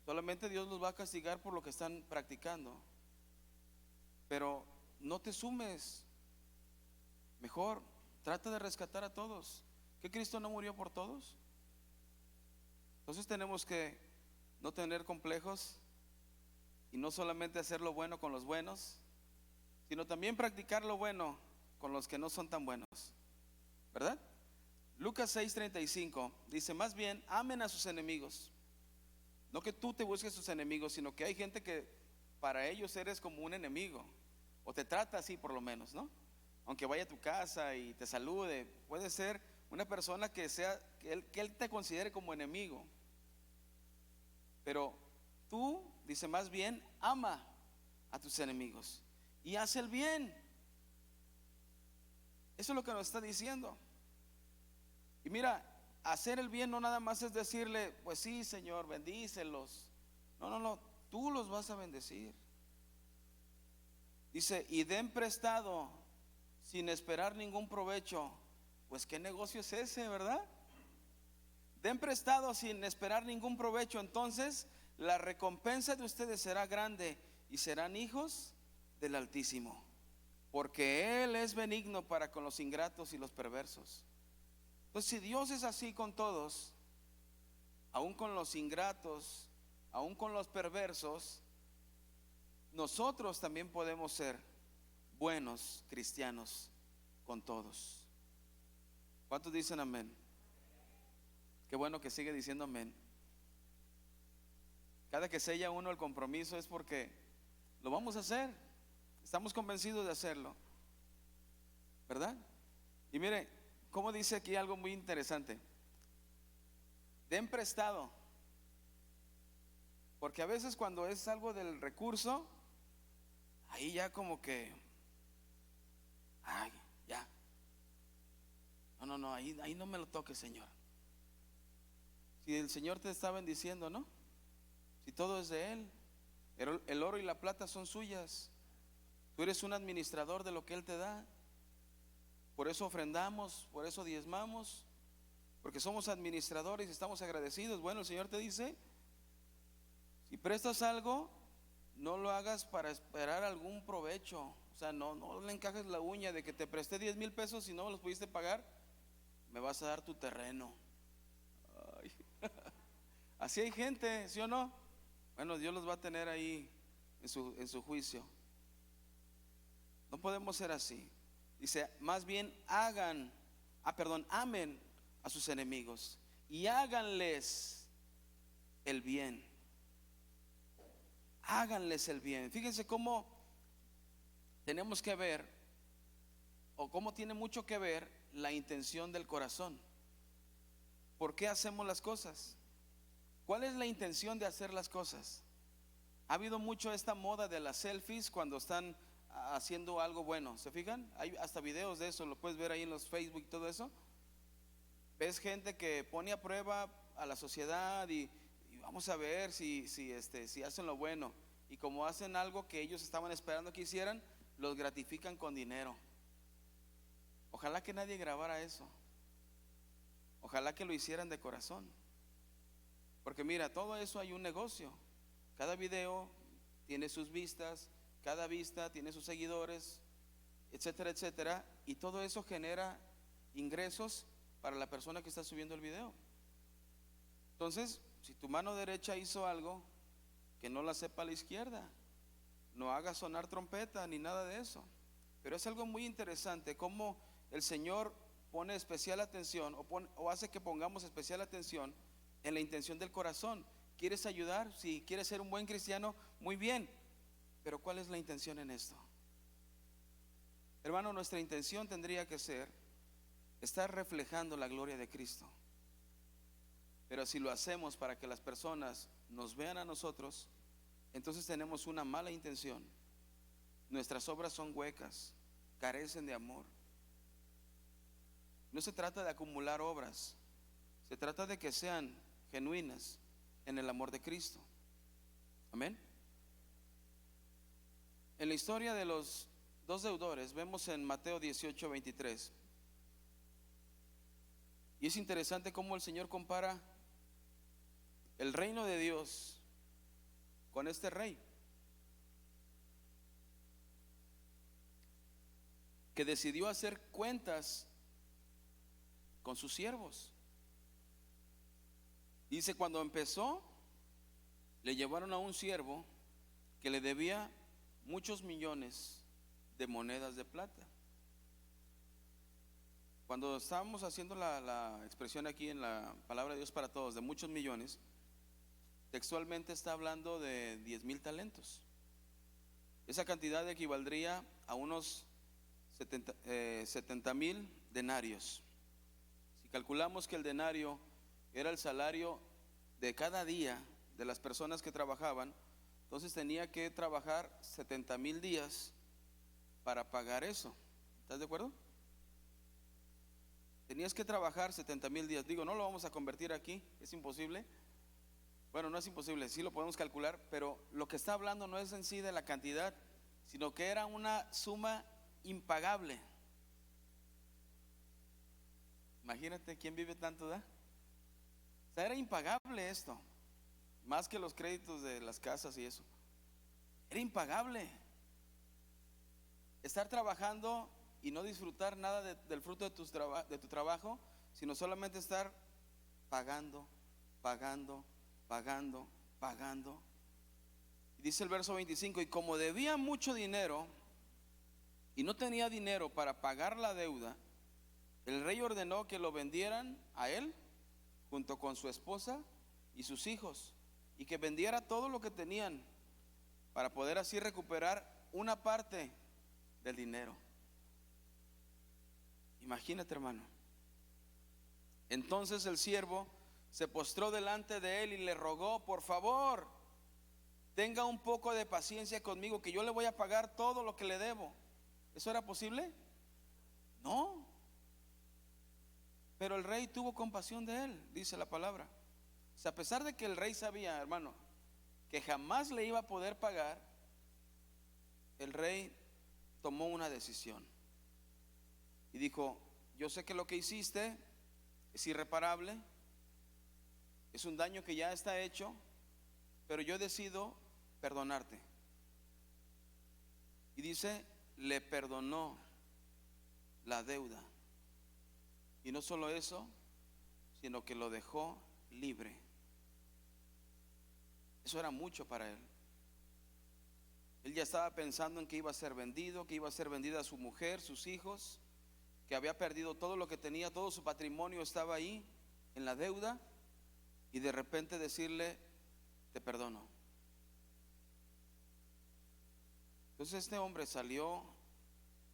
Speaker 1: Solamente Dios los va a castigar por lo que están practicando. Pero no te sumes. Mejor trata de rescatar a todos. ¿Que Cristo no murió por todos? Entonces tenemos que no tener complejos y no solamente hacer lo bueno con los buenos, sino también practicar lo bueno con los que no son tan buenos, ¿verdad? Lucas 6:35 dice: más bien amen a sus enemigos. No que tú te busques sus enemigos, sino que hay gente que para ellos eres como un enemigo, o te trata así por lo menos, ¿no? Aunque vaya a tu casa y te salude, puede ser una persona que él te considere como enemigo. Pero tú, dice, más bien ama a tus enemigos y haz el bien. Eso es lo que nos está diciendo. Y mira, hacer el bien no nada más es decirle, pues sí, Señor, bendícelos. No, tú los vas a bendecir. Dice: y den prestado sin esperar ningún provecho. Pues qué negocio es ese, ¿verdad? Den prestado sin esperar ningún provecho, entonces la recompensa de ustedes será grande y serán hijos del Altísimo, porque Él es benigno para con los ingratos y los perversos. Entonces, si Dios es así con todos, aún con los ingratos, aún con los perversos, nosotros también podemos ser buenos cristianos con todos. ¿Cuántos dicen amén? Qué bueno que sigue diciendo amén. Cada que sella uno el compromiso es porque lo vamos a hacer. Estamos convencidos de hacerlo, ¿verdad? Y mire, como dice aquí algo muy interesante: den prestado. Porque a veces cuando es algo del recurso, ahí ya como que, ay, ya. No, ahí no me lo toques, Señor. Si el Señor te está bendiciendo, ¿no? Si todo es de Él, el oro y la plata son suyas. Tú eres un administrador de lo que Él te da. Por eso ofrendamos, por eso diezmamos, porque somos administradores y estamos agradecidos. Bueno, el Señor te dice: si prestas algo, no lo hagas para esperar algún provecho. O sea, no le encajes la uña de que te presté 10,000 pesos y no me los pudiste pagar, me vas a dar tu terreno. Ay. Así hay gente, ¿sí o no? Bueno, Dios los va a tener ahí en su juicio. No podemos ser así. Dice: más bien amen a sus enemigos y háganles el bien. Háganles el bien. Fíjense cómo tenemos que ver, o cómo tiene mucho que ver la intención del corazón. ¿Por qué hacemos las cosas? ¿Cuál es la intención de hacer las cosas? Ha habido mucho esta moda de las selfies cuando están haciendo algo bueno. ¿Se fijan? Hay hasta videos de eso, lo puedes ver ahí en los Facebook y todo eso. Ves gente que pone a prueba a la sociedad y vamos a ver si hacen lo bueno. Y como hacen algo que ellos estaban esperando que hicieran, los gratifican con dinero. Ojalá que nadie grabara eso. Ojalá que lo hicieran de corazón. Porque mira, todo eso hay un negocio. Cada video tiene sus vistas, cada vista tiene sus seguidores, etcétera, etcétera, y todo eso genera ingresos para la persona que está subiendo el video. Entonces, si tu mano derecha hizo algo, que no la sepa la izquierda, no haga sonar trompeta ni nada de eso. Pero es algo muy interesante cómo el Señor pone especial atención o hace que pongamos especial atención en la intención del corazón. ¿Quieres ayudar? Si quieres ser un buen cristiano, muy bien, pero ¿cuál es la intención en esto? Hermano, nuestra intención tendría que ser estar reflejando la gloria de Cristo. Pero si lo hacemos para que las personas nos vean a nosotros, entonces tenemos una mala intención. Nuestras obras son huecas, carecen de amor. No se trata de acumular obras, se trata de que sean genuinas en el amor de Cristo. Amén. En la historia de los dos deudores vemos en Mateo 18:23, y es interesante cómo el Señor compara el reino de Dios con este rey que decidió hacer cuentas con sus siervos. Dice, cuando empezó, le llevaron a un siervo que le debía muchos millones de monedas de plata. Cuando estábamos haciendo la expresión aquí en la palabra de Dios para todos de muchos millones, textualmente está hablando de 10,000 talentos. Esa cantidad equivaldría a unos 70,000 denarios. Si calculamos que el denario era el salario de cada día de las personas que trabajaban, entonces tenía que trabajar 70,000 días para pagar eso. ¿Estás de acuerdo? Tenías que trabajar 70,000 días. Digo, no lo vamos a convertir aquí, es imposible. Bueno, no es imposible, sí lo podemos calcular, pero lo que está hablando no es en sí de la cantidad, sino que era una suma impagable. Imagínate quién vive tanto, ¿da? O sea, era impagable esto, más que los créditos de las casas y eso. Era impagable estar trabajando y no disfrutar nada del fruto de tu trabajo, sino solamente estar pagando, pagando, pagando, pagando. Y dice el verso 25, y como debía mucho dinero y no tenía dinero para pagar la deuda, el rey ordenó que lo vendieran a él junto con su esposa y sus hijos, y que vendiera todo lo que tenían para poder así recuperar una parte del dinero. Imagínate, hermano. Entonces el siervo se postró delante de él y le rogó, por favor, tenga un poco de paciencia conmigo, que yo le voy a pagar todo lo que le debo. ¿Eso era posible? No. Pero el rey tuvo compasión de él, dice la palabra. O sea, a pesar de que el rey sabía, hermano, que jamás le iba a poder pagar, el rey tomó una decisión y dijo, yo sé que lo que hiciste es irreparable, es un daño que ya está hecho, pero yo decido perdonarte. Y dice, le perdonó la deuda. Y no solo eso, sino que lo dejó libre. Eso era mucho para él. Él ya estaba pensando en que iba a ser vendido, que iba a ser vendida su mujer, sus hijos, que había perdido todo lo que tenía, todo su patrimonio estaba ahí en la deuda, y de repente decirle, te perdono. Entonces este hombre salió,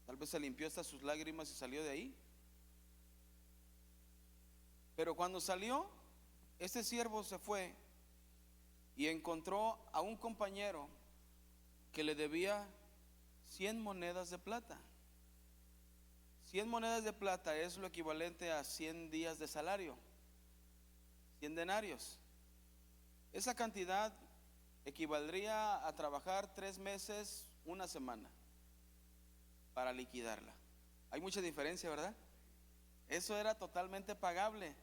Speaker 1: tal vez se limpió hasta sus lágrimas y salió de ahí. Pero cuando salió, este siervo se fue y encontró a un compañero que le debía 100 monedas de plata. 100 monedas de plata es lo equivalente a 100 días de salario, 100 denarios. Esa cantidad equivaldría a trabajar 3 meses, una semana para liquidarla. Hay mucha diferencia, ¿verdad? Eso era totalmente pagable.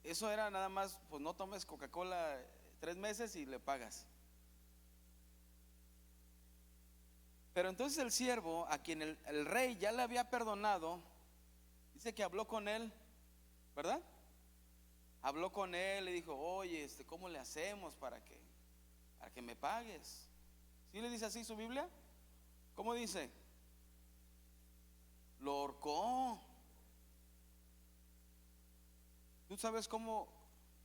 Speaker 1: Eso era nada más, pues no tomes Coca-Cola 3 meses y le pagas. Pero entonces el siervo, a quien el rey ya le había perdonado, dice que habló con él, ¿verdad? Habló con él y dijo: oye, ¿cómo le hacemos para que me pagues? ¿Sí le dice así su Biblia? ¿Cómo dice? Lo ahorcó. ¿Tú sabes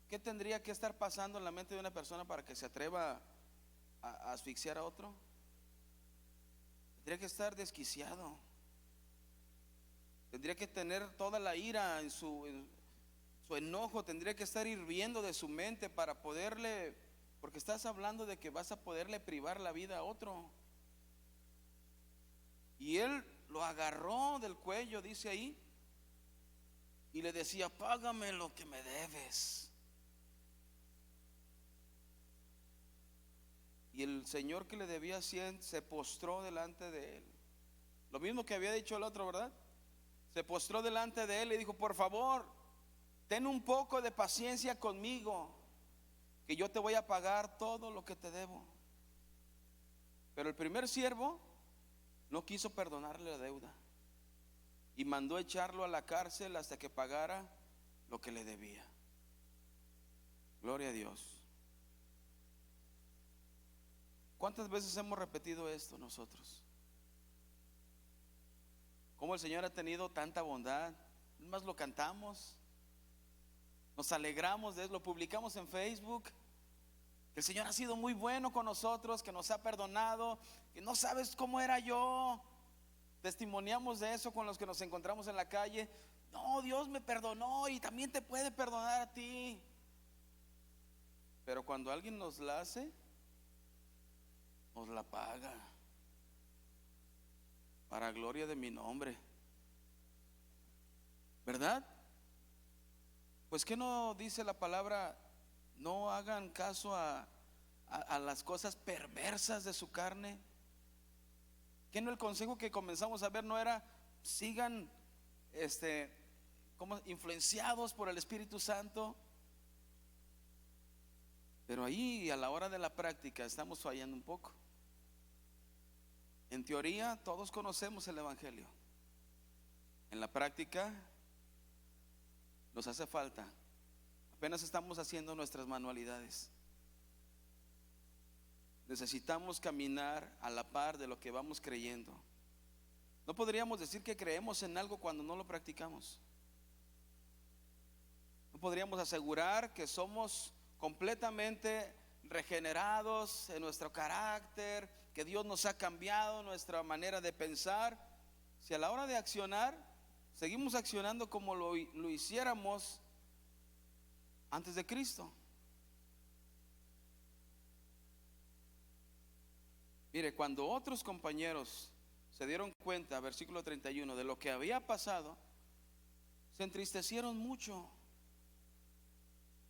Speaker 1: qué tendría que estar pasando en la mente de una persona para que se atreva a asfixiar a otro? Tendría que estar desquiciado. Tendría que tener toda la ira en su enojo, tendría que estar hirviendo de su mente para poderle, porque estás hablando de que vas a poderle privar la vida a otro. Y él lo agarró del cuello, dice ahí, y le decía: págame lo que me debes. Y el señor que le debía 100 se postró delante de él. Lo mismo que había dicho el otro, ¿verdad? Se postró delante de él y dijo: por favor, ten un poco de paciencia conmigo, que yo te voy a pagar todo lo que te debo. Pero el primer siervo no quiso perdonarle la deuda y mandó echarlo a la cárcel hasta que pagara lo que le debía. Gloria a Dios. ¿Cuántas veces hemos repetido esto nosotros? Cómo el Señor ha tenido tanta bondad. Más lo cantamos, nos alegramos de eso, lo publicamos en Facebook, que el Señor ha sido muy bueno con nosotros, que nos ha perdonado, que no sabes cómo era yo. Testimoniamos de eso con los que nos encontramos en la calle. No, Dios me perdonó y también te puede perdonar a ti. Pero cuando alguien nos la hace, nos la paga para gloria de mi nombre, ¿verdad? Pues ¿qué no dice la palabra? No hagan caso a las cosas perversas de su carne. ¿Qué no el consejo que comenzamos a ver no era: sigan como influenciados por el Espíritu Santo? Pero ahí a la hora de la práctica estamos fallando un poco. En teoría todos conocemos el Evangelio. En la práctica nos hace falta. Apenas estamos haciendo nuestras manualidades. Necesitamos caminar a la par de lo que vamos creyendo. No podríamos decir que creemos en algo cuando no lo practicamos. No podríamos asegurar que somos completamente regenerados en nuestro carácter, que Dios nos ha cambiado nuestra manera de pensar, si a la hora de accionar seguimos accionando como lo hiciéramos antes de Cristo. Mire, cuando otros compañeros se dieron cuenta, versículo 31, de lo que había pasado, se entristecieron mucho.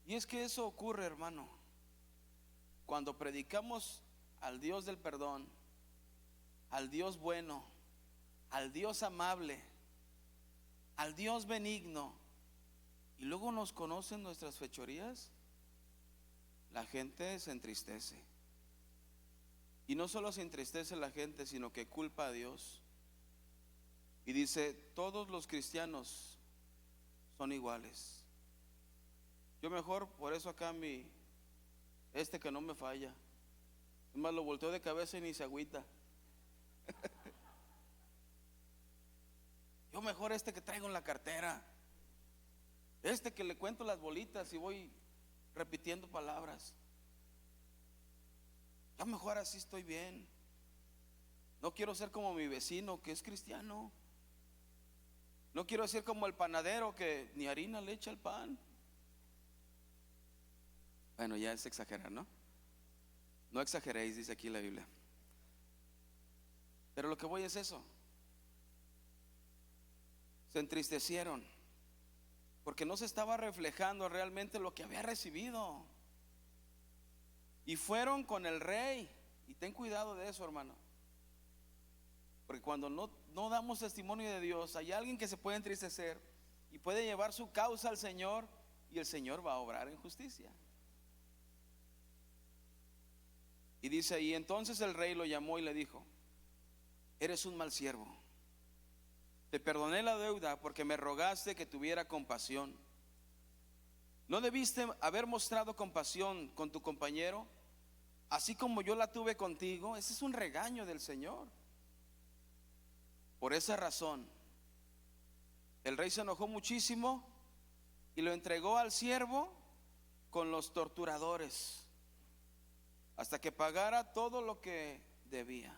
Speaker 1: Y es que eso ocurre, hermano, cuando predicamos al Dios del perdón, al Dios bueno, al Dios amable, al Dios benigno, y luego nos conocen nuestras fechorías, la gente se entristece. Y no solo se entristece la gente, sino que culpa a Dios y dice: todos los cristianos son iguales. Yo mejor, por eso acá que no me falla, es más, lo volteo de cabeza y ni se agüita. Yo mejor que traigo en la cartera, que le cuento las bolitas y voy repitiendo palabras. Yo mejor así estoy bien. No quiero ser como mi vecino que es cristiano. No quiero ser como el panadero que ni harina le echa al pan. Bueno, ya es exagerar, ¿no? No exageréis, dice aquí la Biblia. Pero lo que voy es eso. Se entristecieron porque no se estaba reflejando realmente lo que había recibido. Y fueron con el rey. Y ten cuidado de eso, hermano, porque cuando no damos testimonio de Dios, hay alguien que se puede entristecer y puede llevar su causa al Señor, y el Señor va a obrar en justicia. Y dice ahí, entonces el rey lo llamó y le dijo: eres un mal siervo. Te perdoné la deuda porque me rogaste que tuviera compasión. ¿No debiste haber mostrado compasión con tu compañero, así como yo la tuve contigo? Ese es un regaño del Señor. Por esa razón, el rey se enojó muchísimo y lo entregó al siervo con los torturadores hasta que pagara todo lo que debía.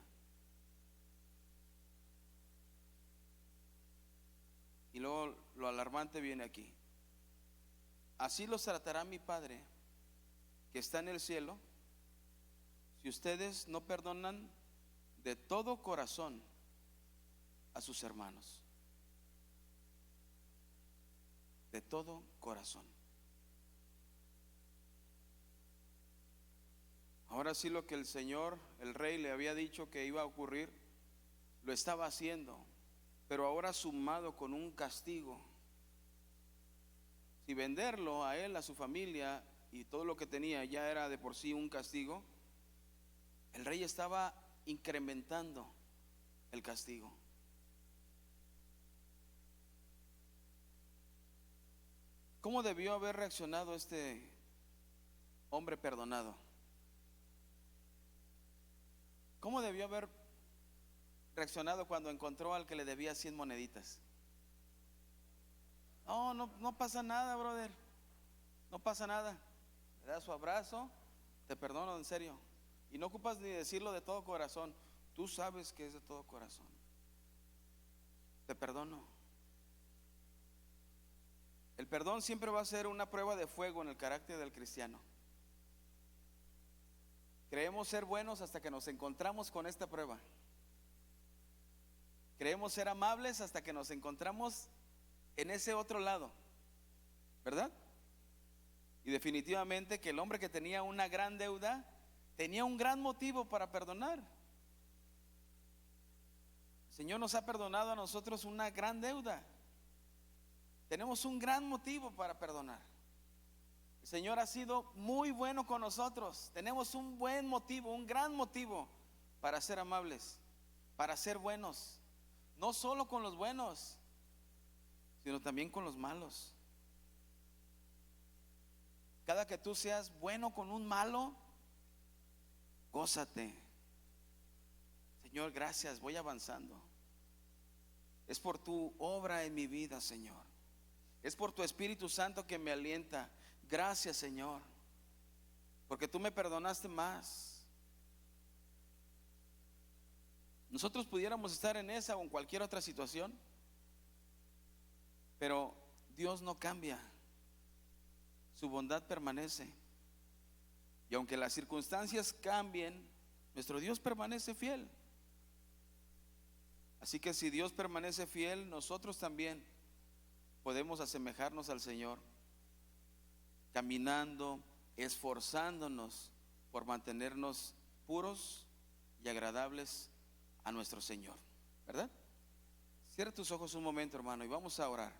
Speaker 1: Y luego lo alarmante viene aquí: así los tratará mi Padre que está en el cielo, si ustedes no perdonan de todo corazón a sus hermanos. De todo corazón. Ahora sí, lo que el Señor, el rey, le había dicho que iba a ocurrir, lo estaba haciendo, pero ahora sumado con un castigo. Si venderlo a él, a su familia y todo lo que tenía ya era de por sí un castigo, el rey estaba incrementando el castigo. ¿Cómo debió haber reaccionado este hombre perdonado? ¿Cómo debió haber reaccionado cuando encontró al que le debía 100 moneditas? No pasa nada, brother. No pasa nada. Le da su abrazo, te perdono en serio. Y no ocupas ni decirlo de todo corazón. Tú sabes que es de todo corazón. Te perdono. El perdón siempre va a ser una prueba de fuego en el carácter del cristiano. Creemos ser buenos hasta que nos encontramos con esta prueba. Creemos ser amables hasta que nos encontramos en ese otro lado, ¿verdad? Y definitivamente que el hombre que tenía una gran deuda tenía un gran motivo para perdonar. El Señor nos ha perdonado a nosotros una gran deuda. Tenemos un gran motivo para perdonar. El Señor ha sido muy bueno con nosotros. Tenemos un buen motivo, un gran motivo para ser amables, para ser buenos. No solo con los buenos, sino también con los malos. Cada que tú seas bueno con un malo, gózate. Señor, gracias, voy avanzando. Es por tu obra en mi vida, Señor. Es por tu Espíritu Santo que me alienta. Gracias, Señor, porque tú me perdonaste más. Nosotros pudiéramos estar en esa o en cualquier otra situación, pero Dios no cambia. Su bondad permanece. Y aunque las circunstancias cambien, nuestro Dios permanece fiel. Así que si Dios permanece fiel, nosotros también podemos asemejarnos al Señor, caminando, esforzándonos por mantenernos puros y agradables a nuestro Señor, ¿verdad? Cierra tus ojos un momento, hermano, y vamos a orar.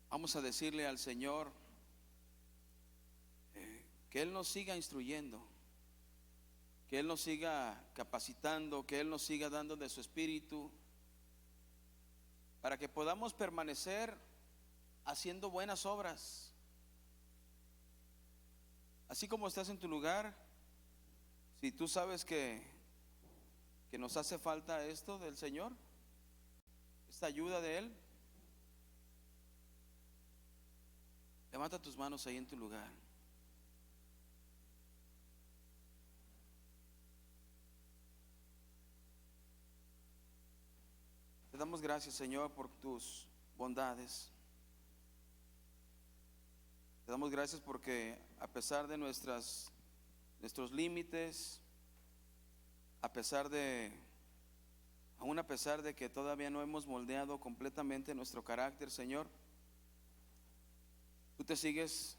Speaker 1: Vamos a decirle al Señor que Él nos siga instruyendo, que Él nos siga capacitando, que Él nos siga dando de su Espíritu, para que podamos permanecer haciendo buenas obras. Así como estás en tu lugar, si tú sabes que nos hace falta esto del Señor, esta ayuda de Él, levanta tus manos ahí en tu lugar. Te damos gracias, Señor, por tus bondades. Te damos gracias porque a pesar de nuestros límites, aún a pesar de que todavía no hemos moldeado completamente nuestro carácter, Señor, tú te sigues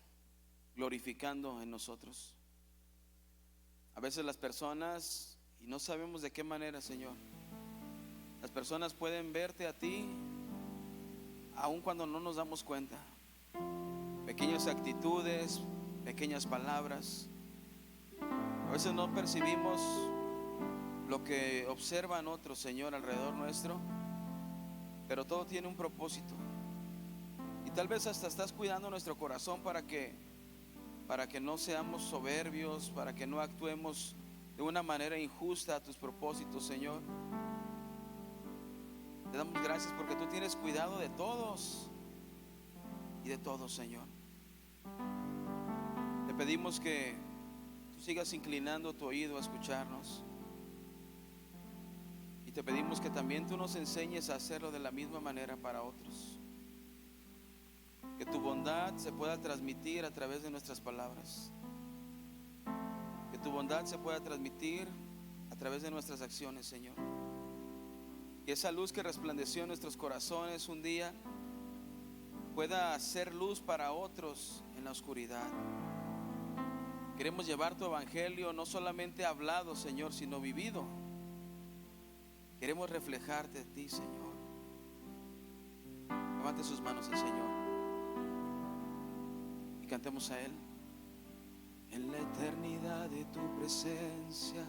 Speaker 1: glorificando en nosotros. A veces las personas, y no sabemos de qué manera, Señor, las personas pueden verte a ti aun cuando no nos damos cuenta. Pequeñas actitudes, pequeñas palabras. A veces no percibimos lo que observan otros, Señor, alrededor nuestro, pero todo tiene un propósito. Y tal vez hasta estás cuidando nuestro corazón para que no seamos soberbios, para que no actuemos de una manera injusta a tus propósitos, Señor. Te damos gracias porque tú tienes cuidado de todos y de todos, Señor. Te pedimos que tú sigas inclinando tu oído a escucharnos, y te pedimos que también tú nos enseñes a hacerlo de la misma manera para otros. Que tu bondad se pueda transmitir a través de nuestras palabras, que tu bondad se pueda transmitir a través de nuestras acciones, Señor. Que esa luz que resplandeció en nuestros corazones un día pueda hacer luz para otros en la oscuridad. Queremos llevar tu evangelio no solamente hablado, Señor, sino vivido. Queremos reflejarte a ti, Señor. Levante sus manos al Señor y cantemos a Él. En la eternidad de tu presencia,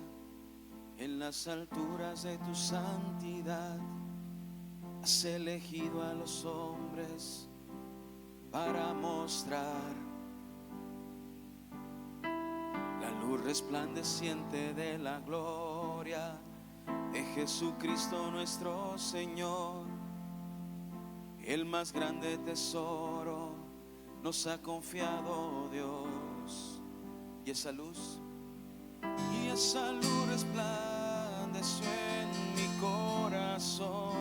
Speaker 1: en las alturas de tu santidad, has elegido a los hombres para mostrar la luz resplandeciente de la gloria de Jesucristo nuestro Señor. El más grande tesoro nos ha confiado Dios, y esa luz resplandeció en mi corazón.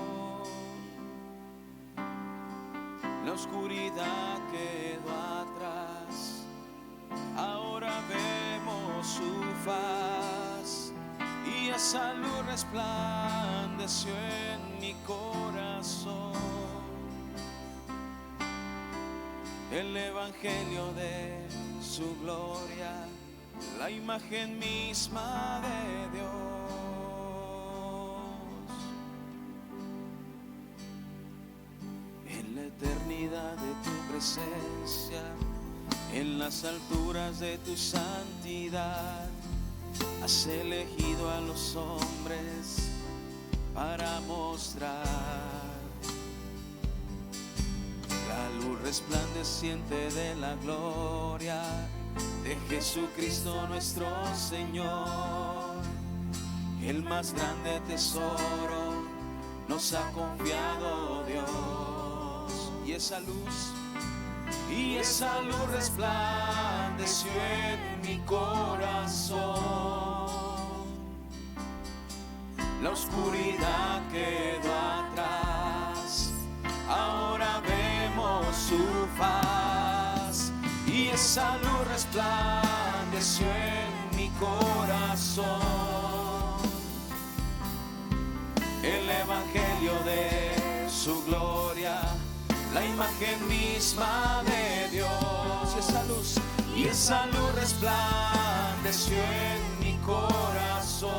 Speaker 1: La oscuridad quedó atrás, ahora vemos su faz, y esa luz resplandeció en mi corazón. El evangelio de su gloria, la imagen misma de Dios. En la eternidad de tu presencia, en las alturas de tu santidad, has elegido a los hombres para mostrar la luz resplandeciente de la gloria de Jesucristo nuestro Señor. El más grande tesoro nos ha confiado Dios, y esa luz resplandeció en mi corazón. La oscuridad quedó atrás, ahora vemos su faz, y esa luz resplandeció en mi corazón. El evangelio de su gloria, la imagen misma de Dios. Y esa luz resplandeció en mi corazón.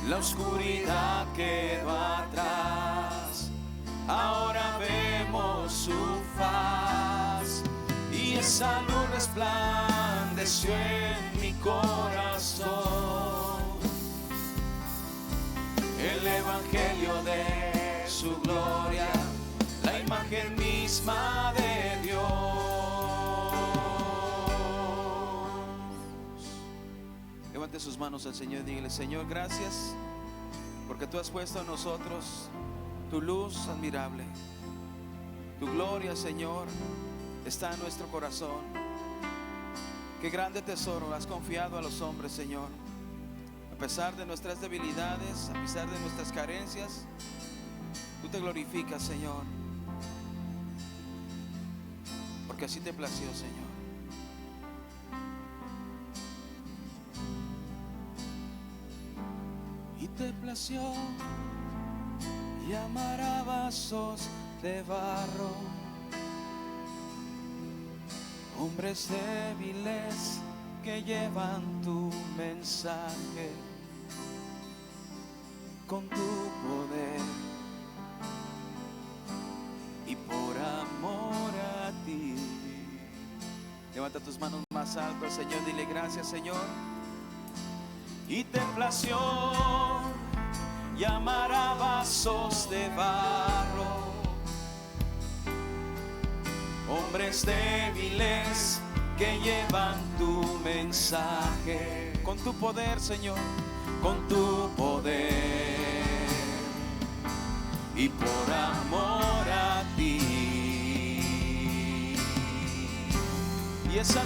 Speaker 1: La oscuridad quedó atrás, ahora vemos su faz, y esa luz resplandeció en mi corazón. El evangelio de su gloria, la imagen misma de Dios. Levante sus manos al Señor y dígale: Señor, gracias porque tú has puesto en nosotros tu luz admirable. Tu gloria, Señor, está en nuestro corazón. Qué grande tesoro has confiado a los hombres, Señor. A pesar de nuestras debilidades, a pesar de nuestras carencias, tú te glorificas, Señor, porque así te plació, Señor. Y te plació llamar a vasos de barro, hombres débiles que llevan tu mensaje con tu poder, y por amor a ti Levanta tus manos más alto al Señor, dile gracias, Señor.
Speaker 2: Y te plació llamar a vasos de barro, hombres débiles que llevan tu mensaje.
Speaker 1: Con tu poder, Señor,
Speaker 2: con tu poder y por amor a ti.
Speaker 1: Y esa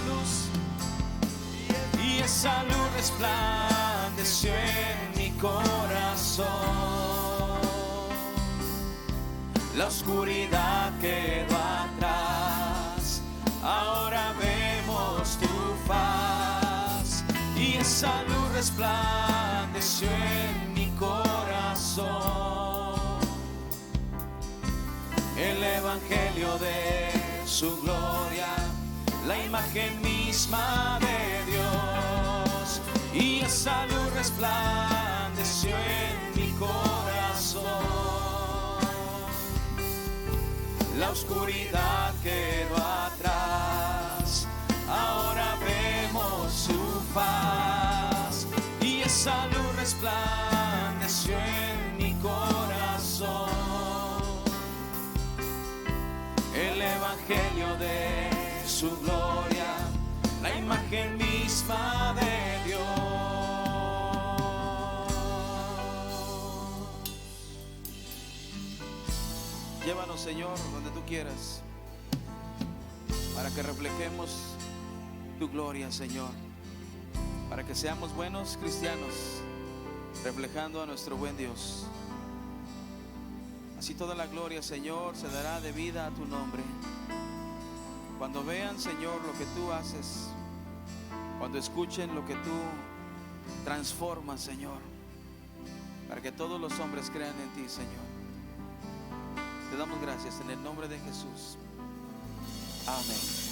Speaker 1: luz
Speaker 2: resplandeció en mi corazón. La oscuridad quedó atrás, ahora vemos tu faz. Y esa luz resplandeció en mi corazón. El evangelio de su gloria, la imagen misma de Dios. Y esa luz resplandeció en mi corazón. La oscuridad quedó atrás, ahora vemos su faz. Y esa luz resplandeció en mi corazón. El evangelio de su gloria, la imagen misma de Dios.
Speaker 1: Llévanos, Señor, donde tú quieras, para que reflejemos tu gloria, Señor, para que seamos buenos cristianos, reflejando a nuestro buen Dios. Así toda la gloria, Señor, se dará debida a tu nombre. Cuando vean, Señor, lo que tú haces, cuando escuchen lo que tú transformas, Señor, para que todos los hombres crean en ti, Señor. Te damos gracias en el nombre de Jesús. Amén.